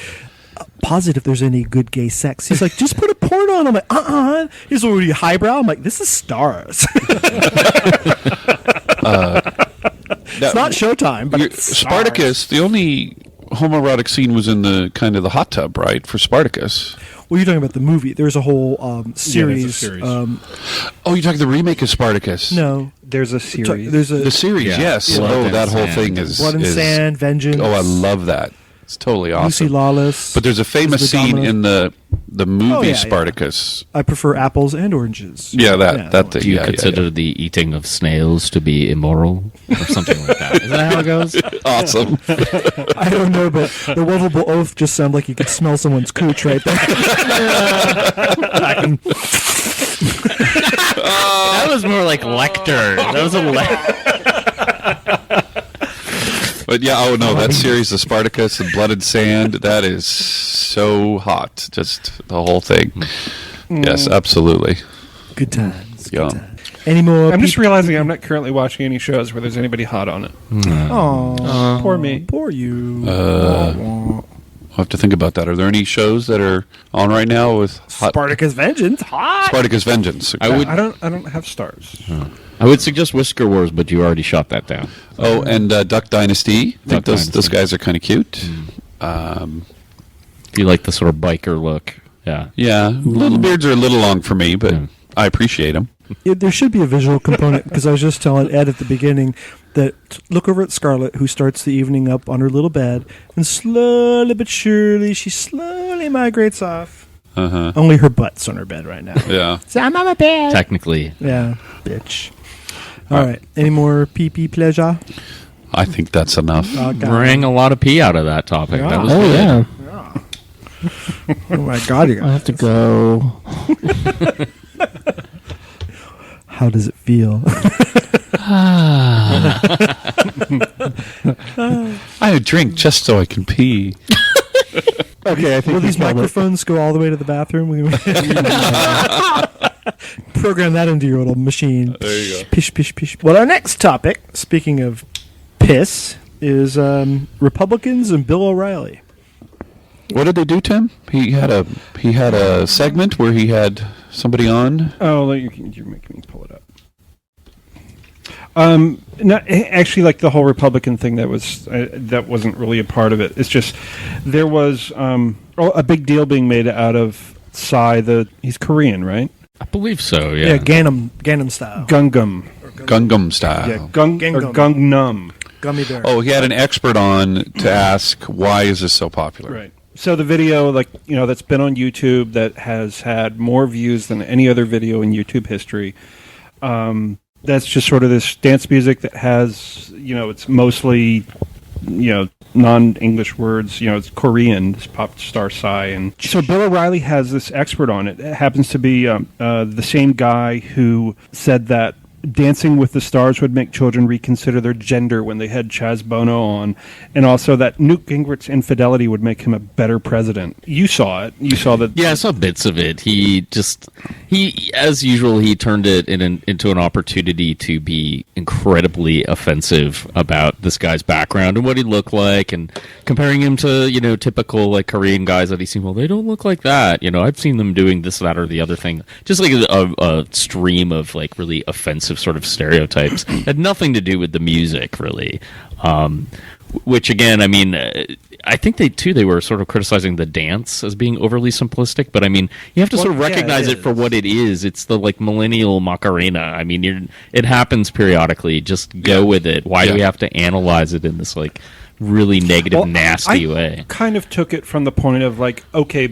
positive there's any good gay sex. He's like, just put a porn on. I'm like, He's already highbrow. I'm like, this is Stars. It's not Showtime, but it's Spartacus. The only homoerotic scene was in the kind of the hot tub, right? For Spartacus. Well, you're talking about the movie. There's a whole series. series. Oh, you're talking the remake of Spartacus? No, There's a series. there's a The series, Yeah. yes. Blood Oh, and that whole Sand. thing is Blood and Sand, Vengeance. Oh, I love that. It's totally Lucy awesome. Lawless. But there's a famous the scene dominant- in the movie yeah. Spartacus. I prefer apples and oranges. Yeah, that one. thing. Do you yeah, consider the eating of snails to be immoral or something like that? Isn't that how it goes? awesome. I don't know, but the Wuvable Oaf just sounded like you could smell someone's cooch right there. That was more like Lecter. That was a Lecter. But yeah, oh no, that series of Spartacus and Blood and Sand, that is so hot. Just the whole thing. Yes, absolutely. Good times. Yeah. Good times. Any more? I'm just realizing I'm not currently watching any shows where there's anybody hot on it. Oh, Poor me. poor you. I'll have to think about that. Are there any shows that are on right now with hot Spartacus Vengeance. Hot. Spartacus Vengeance? I would I don't have stars. I would suggest Whisker Wars, but you already shot that down. Oh, and Duck Dynasty. I think Duck those Dynasty. guys are kind of cute. If you like the sort of biker look, yeah. Yeah, little beards are a little long for me, but I appreciate them. Yeah, there should be a visual component because I was just telling Ed at the beginning that look over at Scarlett, who starts the evening up on her little bed, and slowly but surely she slowly migrates off. Only her butt's on her bed right now. Yeah. So I'm on my bed. Technically, Yeah, bitch. All right. Any more pee-pee pleasure? I think that's enough. Oh, God. bring a lot of pee out of that topic. Yeah. That was Oh good. yeah, Oh my God, you I have to go. How does it feel? I drink just so I can pee. Okay, I think Will these microphones go all the way to the bathroom? Program that into your little machine. There you go. Pish, pish, pish. Well, our next topic, speaking of piss, is Republicans and Bill O'Reilly. What did they do, Tim? He had a segment where he had somebody on. Oh, you're making me pull it up. Actually, like the whole Republican thing that wasn't really a part of it. It's just there was a big deal being made out of Psy. He's Korean, right? I believe so. Yeah, Yeah. Gangnam style. Gungam. Gungam style. Yeah, Gangnam. Gangnam. Gummy bear. Oh, he had an expert on to ask why is this so popular? Right. So the video, that's been on YouTube that has had more views than any other video in YouTube history. That's just sort of this dance music that has, it's mostly, non-English words. It's Korean, this pop star Psy. And so Bill O'Reilly has this expert on it. It happens to be the same guy who said that Dancing with the Stars would make children reconsider their gender when they had Chaz Bono on, and also that Newt Gingrich's infidelity would make him a better president. You saw it. You saw that. Yeah, I saw bits of it. He as usual, he turned it into an opportunity to be incredibly offensive about this guy's background and what he looked like, and comparing him to typical like Korean guys that he seen. Well, they don't look like that. I've seen them doing this, that, or the other thing. Just like a stream of like really offensive sort of stereotypes. Had nothing to do with the music, really. Which again, I mean, I think they were sort of criticizing the dance as being overly simplistic, but I mean, you have to sort of recognize it for what it is. It's the like millennial Macarena. I mean, it happens periodically. Just go with it. Why do we have to analyze it in this like really negative, nasty way? I kind of took it from the point of like, okay,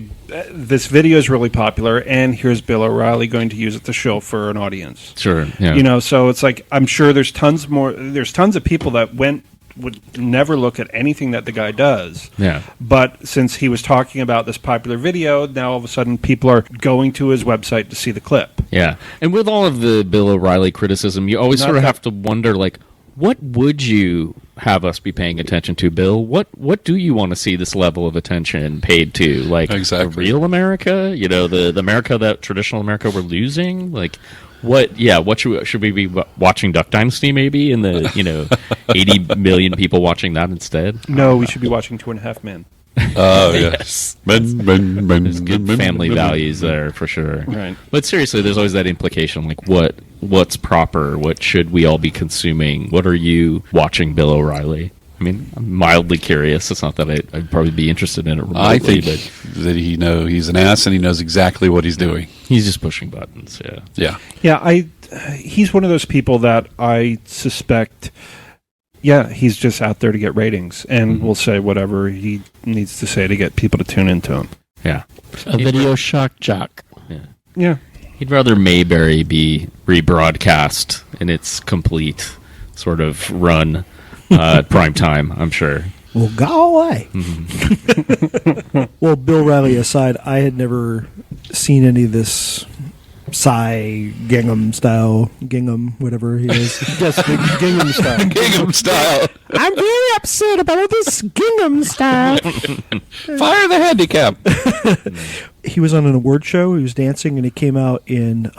this video is really popular, and here's Bill O'Reilly going to use it to show for an audience. Sure, yeah. So it's like, I'm sure there's tons of people that would never look at anything that the guy does. Yeah. But since he was talking about this popular video, now all of a sudden people are going to his website to see the clip. Yeah. And with all of the Bill O'Reilly criticism, you always sort of have to wonder, like, what would you have us be paying attention to, Bill? What do you want to see this level of attention paid to? Like, the real America? The America that traditional America we're losing? Like, what should we be watching Duck Dynasty maybe in the 80 million people watching that instead? No, we should be watching 2.5 Men. Oh yes, There's good family values there for sure. Right. But seriously, there's always that implication, like what's proper? What should we all be consuming? What are you watching, Bill O'Reilly? I mean, I'm mildly curious. It's not that I'd probably be interested in it remotely. I think that he's an ass and he knows exactly what he's doing. He's just pushing buttons. Yeah. He's one of those people that I suspect. Yeah, he's just out there to get ratings, and will say whatever he needs to say to get people to tune into him. Yeah. A video shock jock. Yeah. He'd rather Mayberry be rebroadcast in its complete sort of run at prime time, I'm sure. Well, go away. Well, Bill O'Reilly aside, I had never seen any of this Psy Gingham, whatever he is. Yes, Gingham style. Gingham style. I'm very upset about this Gingham style. Fire the handicap. He was on an award show. He was dancing, and he came out in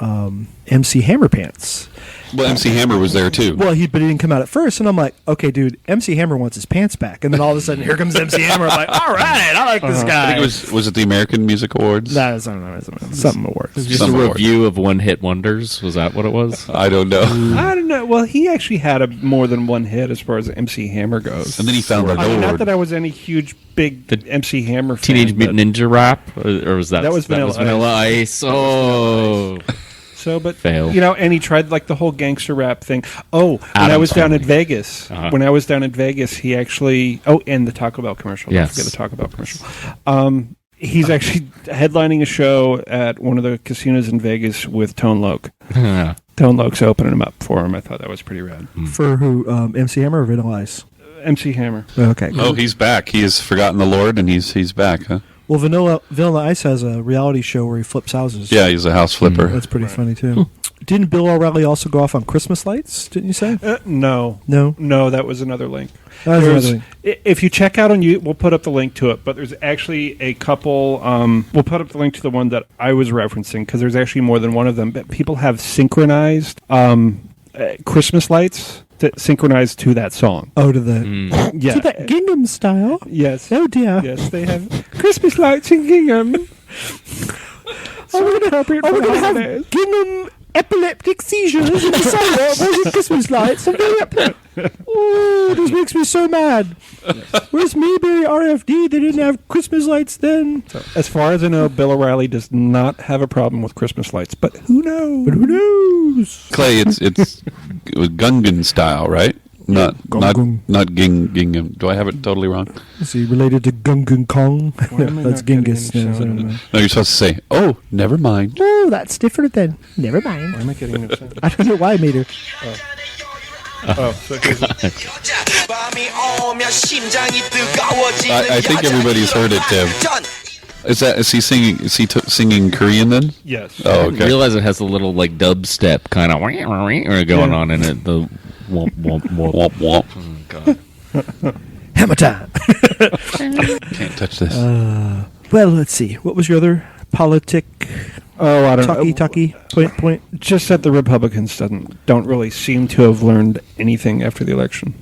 MC Hammer pants. Well, MC Hammer was there too. Well, but he didn't come out at first, and I'm like, okay, dude, MC Hammer wants his pants back. And then all of a sudden, here comes MC Hammer. I'm like, all right, I like this guy. I think was it the American Music Awards? I don't know, something awards. Just a review of one-hit wonders. Was that what it was? I don't know. I don't know. Well, he actually had more than one hit as far as MC Hammer goes. And then he found an I mean, award. not that I was any huge, big MC Hammer fan. Teenage Mutant Ninja Rap? Or was that? That was Vanilla Ice. Oh. So, but Fail. And he tried like the whole gangster rap thing. Oh, when Adam I was down Sandler. in Vegas, he actually. Oh, and the Taco Bell commercial. Yes. Don't forget the Taco Bell commercial. He's actually headlining a show at one of the casinos in Vegas with Tone Loc. Tone Loc's opening him up for him. I thought that was pretty rad. For who? MC Hammer or Vanilla Ice? MC Hammer. Okay. Oh, he's back. He has forgotten the Lord, and he's back, huh? Well, Vanilla Ice has a reality show where he flips houses. Yeah, he's a house flipper. That's pretty funny, too. Didn't Bill O'Reilly also go off on Christmas lights, didn't you say? No. No, that was another link. If If you check out on YouTube, we'll put up the link to it, but there's actually a couple, we'll put up the link to the one that I was referencing, because there's actually more than one of them, but people have synchronized Christmas lights that synchronize to that song. Oh, to the Yeah. to that Gingham style. Yes. Oh dear. Yes, they have Christmas lights in Gingham. So appropriate for I'm going to holidays. have Gingham epileptic seizures in December. Where's the Christmas lights? I'm very upset. Oh, this makes me so mad. Where's Mayberry RFD? They didn't have Christmas lights then. So, as far as I know, Bill O'Reilly does not have a problem with Christmas lights, but who knows? But who knows? Clay, it was Gungan style, right? not Gung. not Gingham. Do I have it totally wrong? Is he related to Gung Kong? Why am I That's not getting Genghis. any No, sound in no. it? No, you're supposed to say, "Oh, never mind." Oh, that's different then. Never mind. Why am I getting no sound? I don't know why I made her. Oh, so here's I think everybody's heard it, Tim. Is he singing? Is he singing Korean then? yes. Oh, I didn't okay. realize it has a little like dubstep kind of going on in it. The womp womp womp. Womp womp. Oh, God. Hammer time. Can't touch this. Well, let's see. What was your other politic? Oh, I don't know. Talkie. Point. Just that the Republicans don't really seem to have learned anything after the election.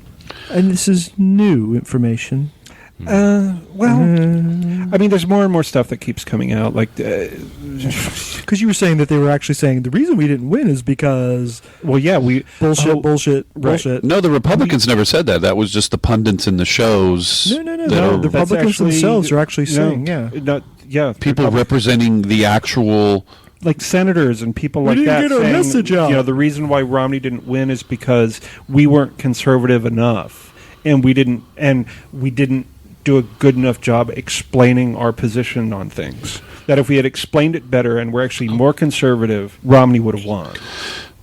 And this is new information. Well, I mean, there's more and more stuff that keeps coming out. Like, Because you were saying that they were actually saying the reason we didn't win is because well, yeah, we bullshit. No, the Republicans never said that. That was just the pundits in the shows. No. that The are that's Republicans actually- themselves are actually saying, people representing the actual. like senators and people We like didn't that get our saying, message out. you know, the reason why Romney didn't win is because we weren't conservative enough, and we didn't do a good enough job explaining our position on things. That if we had explained it better and we're actually more conservative, Romney would have won.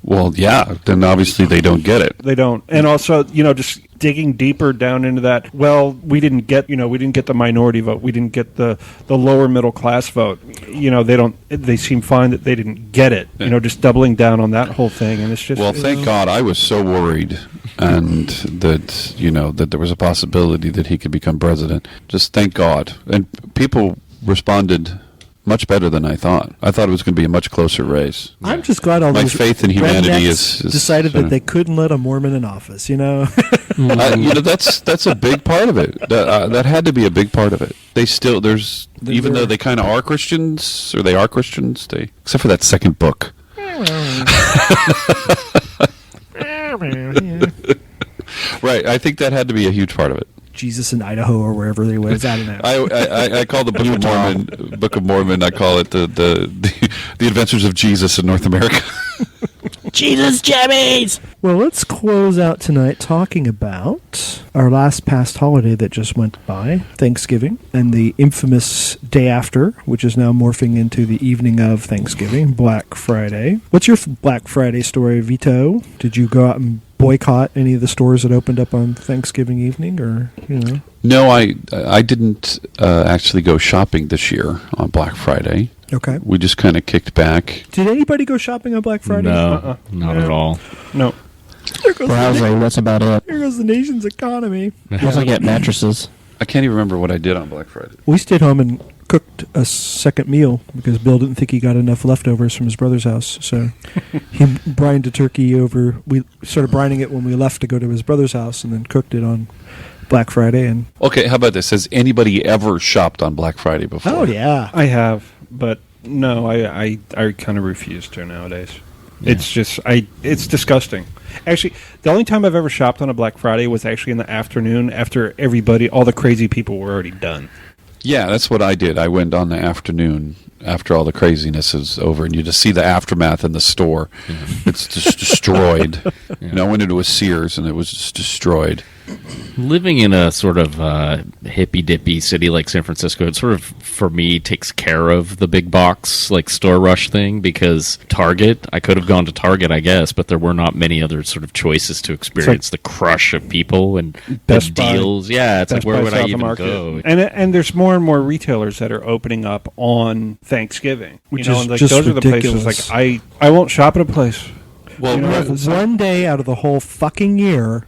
Well, yeah. Then obviously they don't get it. They don't. And also, you know, just digging deeper down into that, well, we didn't get the minority vote. We didn't get the lower middle class vote. You know, they seem fine that they didn't get it. You know, just doubling down on that whole thing. And it's just, Well, thank God. I was so worried, and that there was a possibility that he could become president. Just thank God. And people responded much better than I thought. I thought it was going to be a much closer race. I'm just glad all My those faith in humanity rednecks is decided that they couldn't let a Mormon in office. You know, that's a big part of it. That had to be a big part of it. Even though they kind of are Christians, or they are Christians, except for that second book. Right, I think that had to be a huge part of it. Jesus in Idaho or wherever they was. I don't know. I call the Book of Mormon. I call it the Adventures of Jesus in North America. Jesus jammies! Well, let's close out tonight talking about our last past holiday that just went by, Thanksgiving, and the infamous day after, which is now morphing into the evening of Thanksgiving, Black Friday. What's your Black Friday story, Vito? Did you go out and boycott any of the stores that opened up on Thanksgiving evening, or, you know? No, I didn't actually go shopping this year on Black Friday. Okay. We just kind of kicked back. Did anybody go shopping on Black Friday? No, not at all. no. There goes, Browsing, that's about it. there goes the nation's economy. Once I get mattresses. I can't even remember what I did on Black Friday. We stayed home and cooked a second meal because Bill didn't think he got enough leftovers from his brother's house. So he brined a turkey over. We started brining it when we left to go to his brother's house, and then cooked it on Black Friday. And Okay, how about this? Has anybody ever shopped on Black Friday before? oh yeah, I have, but no, I kind of refuse to nowadays. It's just it's disgusting. Actually, the only time I've ever shopped on a Black Friday was actually in the afternoon after all the crazy people were already done. Yeah, that's what I did. I went on the afternoon after all the craziness is over, and you just see the aftermath in the store. It's just destroyed. You know, I went into a Sears, and it was just destroyed. Living in a sort of hippy-dippy city like San Francisco, it sort of, for me, takes care of the big box, like, store rush thing, because Target, I could have gone to Target, I guess, but there were not many other sort of choices to experience the crush of people and the Best Buy. deals. Yeah, it's Best like, where Buy would I South even Market. go? And there's more and more retailers that are opening up on Thanksgiving. Which you know, is and like just those are the ridiculous. places like I won't shop at a place. Well, You know, right- it's- one day out of the whole fucking year,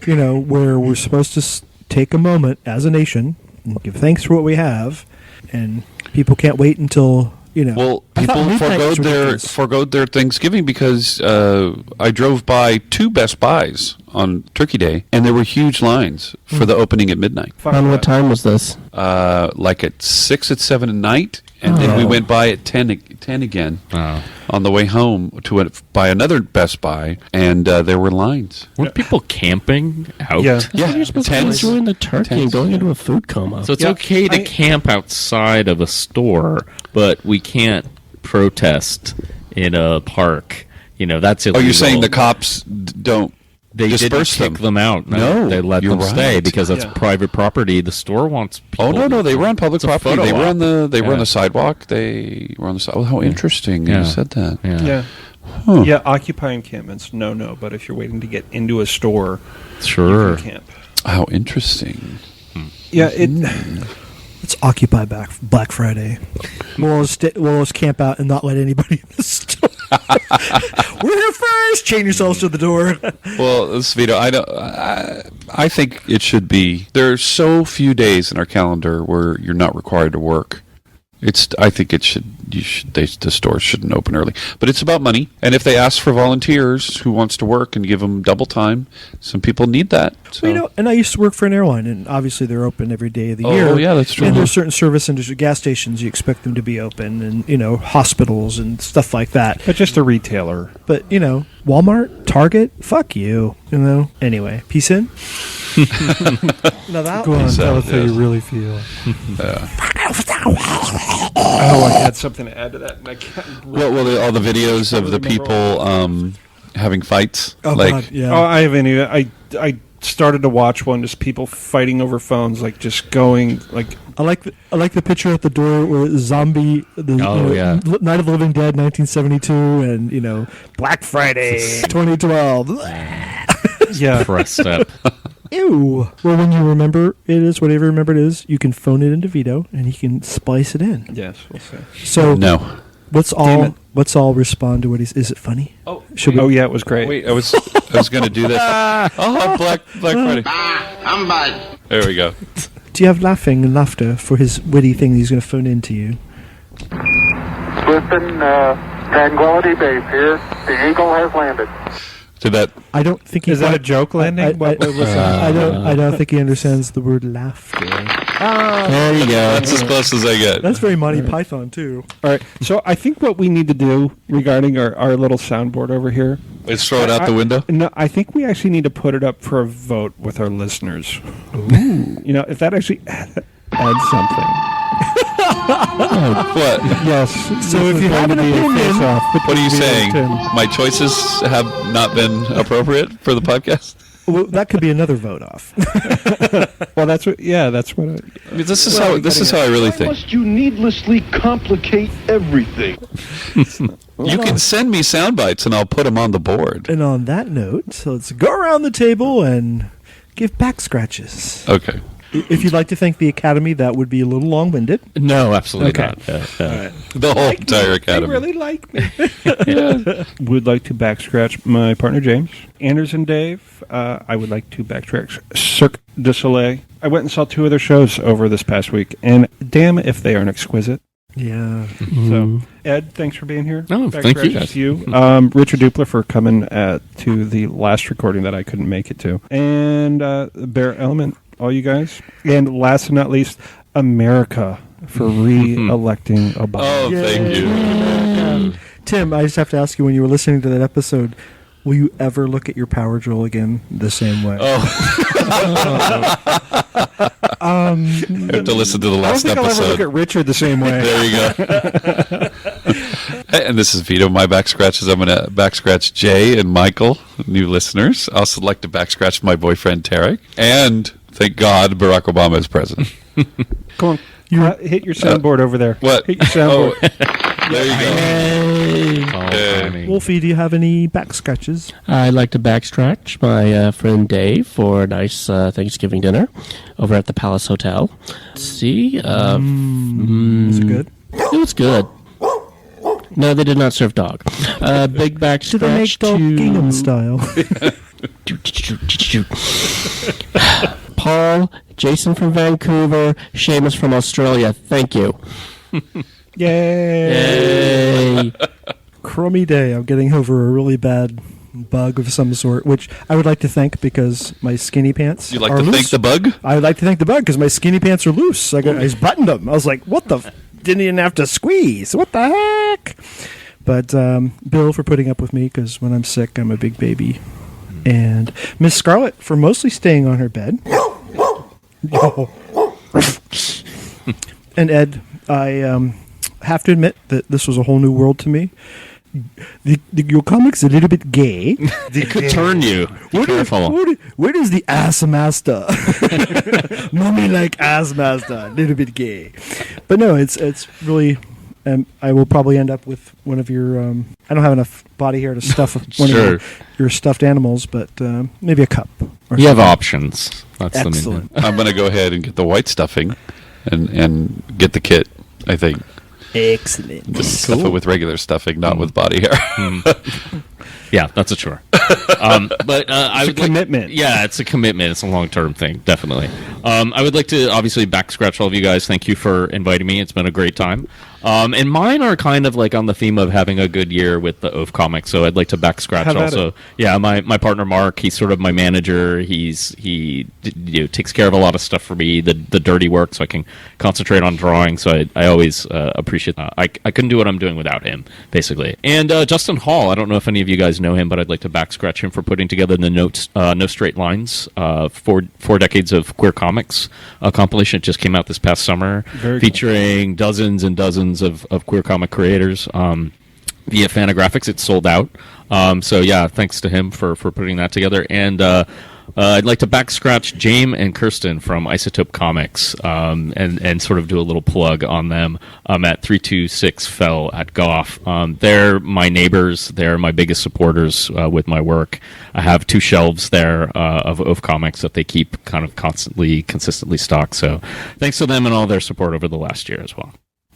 you know, where we're supposed to take a moment as a nation and give thanks for what we have, and people can't wait until, you know. Well, I thought people midnight was ridiculous. forgoed their Thanksgiving because I drove by 2 Best Buys on Turkey Day, and there were huge lines for the opening at midnight. Fuck On that. what time was this? Like at 6 at 7 at night, and then we went by at 10 again on the way home to by another Best Buy, and there were lines. Weren't people camping out? Yeah. Yeah, You're supposed to be tents. enjoying the turkey and Tents. going into a food coma. So it's Yeah, okay to I- camp outside of a store, but we can't protest in a park. You know, that's Oh, illegal. you're saying the cops don't They didn't disperse kick them out. No, they let you're them stay right. because that's Yeah. private property. The store wants people. Oh no, they were on public It's a property. photo They were op. on the Yeah. sidewalk. They were on the side. Oh, how interesting! Yeah. You said that. Yeah, Yeah. Yeah, occupy encampments, no. But if you're waiting to get into a store, sure. you can camp. How interesting! Yeah, Let's occupy Black Friday. We'll just camp out and not let anybody in the store. We're here first. Chain yourselves to the door. Well, this is Vito. I think it should be. There are so few days in our calendar where you're not required to work. I think it should. The stores shouldn't open early. But it's about money, and if they ask for volunteers who wants to work and give them double time, some people need that. So. Well, and I used to work for an airline, and obviously they're open every day of the year. Oh, yeah, that's true. And there's certain service industry, gas stations, you expect them to be open, and hospitals and stuff like that. but just a retailer. But Walmart, Target, fuck you. Anyway, peace in. Now that Go on, So, tell us how yes. you really feel. Oh, I had something to add to that, and I can't. Well, all the videos of the people having fights. Oh, God, yeah. Oh, I haven't even. I started to watch one, just people fighting over phones, like just going like. I like the picture at the door where zombie, yeah. Night of the Living Dead, 1972, and Black Friday, 2012. Yeah, Press step. Ew. Well, when you remember it is whatever you remember it is, you can phone it into Vito and he can splice it in. yes, we'll see. So No. let's all respond to what he's. Is it funny? Oh, Should we? Oh yeah, it was great. wait. I was going to do that. Oh, Black Friday. I'm bad. There we go. Do you have laughing and laughter for his witty thing that he's going to phone into you? Listen, Tranquility Base here. The Eagle has landed. Did that? I don't think he. Is that a joke landing? What was that? I don't think he understands the word laughter. There you go. That's as close as I get. That's very Monty Python too. All right. So I think what we need to do regarding our little soundboard over here. Let's throw it out the window. No, I think we actually need to put it up for a vote with our listeners. If that actually adds something. What? Yes. So if you have an opinion, What are you saying? My choices have not been appropriate for the podcast? well, that could be another vote off. Well, that's what. Yeah, that's what. I mean, this is how I really think. Must you needlessly complicate everything? You can send me sound bites and I'll put them on the board. And on that note, so let's go around the table and give back scratches. Okay. If you'd like to thank the Academy, that would be a little long-winded. No, absolutely Okay. not. The whole entire They academy. really like me. Would like to backscratch my partner James, Anders and Dave. I would like to backscratch Cirque du Soleil. I went and saw 2 of their shows over this past week, and damn if they aren't exquisite. Yeah. So, Ed, thanks for being here. Oh, thank you, Backscratch guys. to you. Richard Dupler for coming to the last recording that I couldn't make it to, and Bear Element, all you guys, and last but not least, America for re-electing Obama. Oh, thank you. Tim, I just have to ask you, when you were listening to that episode, will you ever look at your power drill again the same way? I have to listen to the I don't last think I'll ever look episode. at Richard the same way. There you go. And this is Vito. My back scratches. I'm going to back scratch Jay and Michael, new listeners. I also like to back scratch my boyfriend Tarek. And thank God Barack Obama is president. Come on, hit your soundboard over there. What? Hit your soundboard. There you go. Oh, Hey. timing. Wolfie, do you have any back scratches? I'd like to backstretch my friend Dave for a nice Thanksgiving dinner over at the Palace Hotel. Let's see. Is it good? It was good. No, they did not serve dog. Big Do they make backstretch dog gingham to... Paul, Jason from Vancouver, Seamus from Australia. Thank you. Yay! Yay. Crummy day. I'm getting over a really bad bug of some sort, which I would like to thank because my skinny pants You'd like are to loose. thank the bug? I would like to thank the bug because my skinny pants are loose. I just buttoned them. I was like, what the... Didn't even have to squeeze. What the heck? But Bill for putting up with me because when I'm sick, I'm a big baby. And Miss Scarlett for mostly staying on her bed. And Ed, I have to admit that this was a whole new world to me. your comic's a little bit gay. It could turn you. Be careful. Where is the ass master? Mommy like ass master, a little bit gay. But no, it's really. I will probably end up with one of your. I don't have enough body hair to stuff one of your stuffed animals, but maybe a cup. You have options. That's excellent. The main I'm going to go ahead and get the white stuffing, and get the kit. I think. Excellent. Just stuff it with regular stuffing, not with body hair. Yeah, that's a chore. But I would commitment. Yeah, it's a commitment. It's a long-term thing, definitely. I would like to obviously back scratch all of you guys. Thank you for inviting me. It's been a great time. And mine are kind of like on the theme of having a good year with the Oaf comics. So I'd like to back scratch also. Yeah, my partner Mark. He's sort of my manager. He takes care of a lot of stuff for me, the dirty work, so I can concentrate on drawing. So I always appreciate. I couldn't do what I'm doing without him, basically. And Justin Hall. I don't know if any of you guys know him, but I'd like to back scratch him for putting together the No Straight Lines 4 decades of queer comics compilation. It just came out this past summer, featuring dozens and dozens of queer comic creators. Via Fantagraphics, it's sold out. So yeah, thanks to him for putting that together. And I'd like to back scratch James and Kirsten from Isotope Comics, and sort of do a little plug on them. At 326 Fell at Goff. They're my neighbors. They're my biggest supporters with my work. I have 2 shelves there of Oaf comics that they keep kind of consistently stocked. So thanks to them and all their support over the last year as well.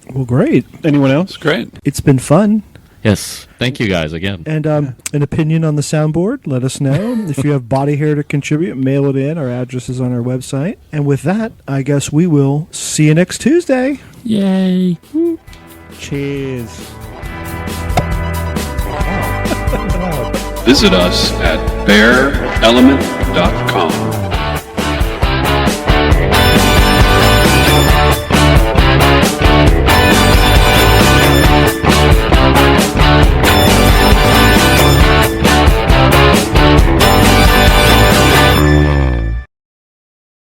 Well, great. Anyone else? Great. It's been fun. Yes. Thank you guys again. And an opinion on the soundboard, let us know. If you have body hair to contribute, mail it in. Our address is on our website. And with that, I guess we will see you next Tuesday. Yay. Cheers. Visit us at bearelement.com.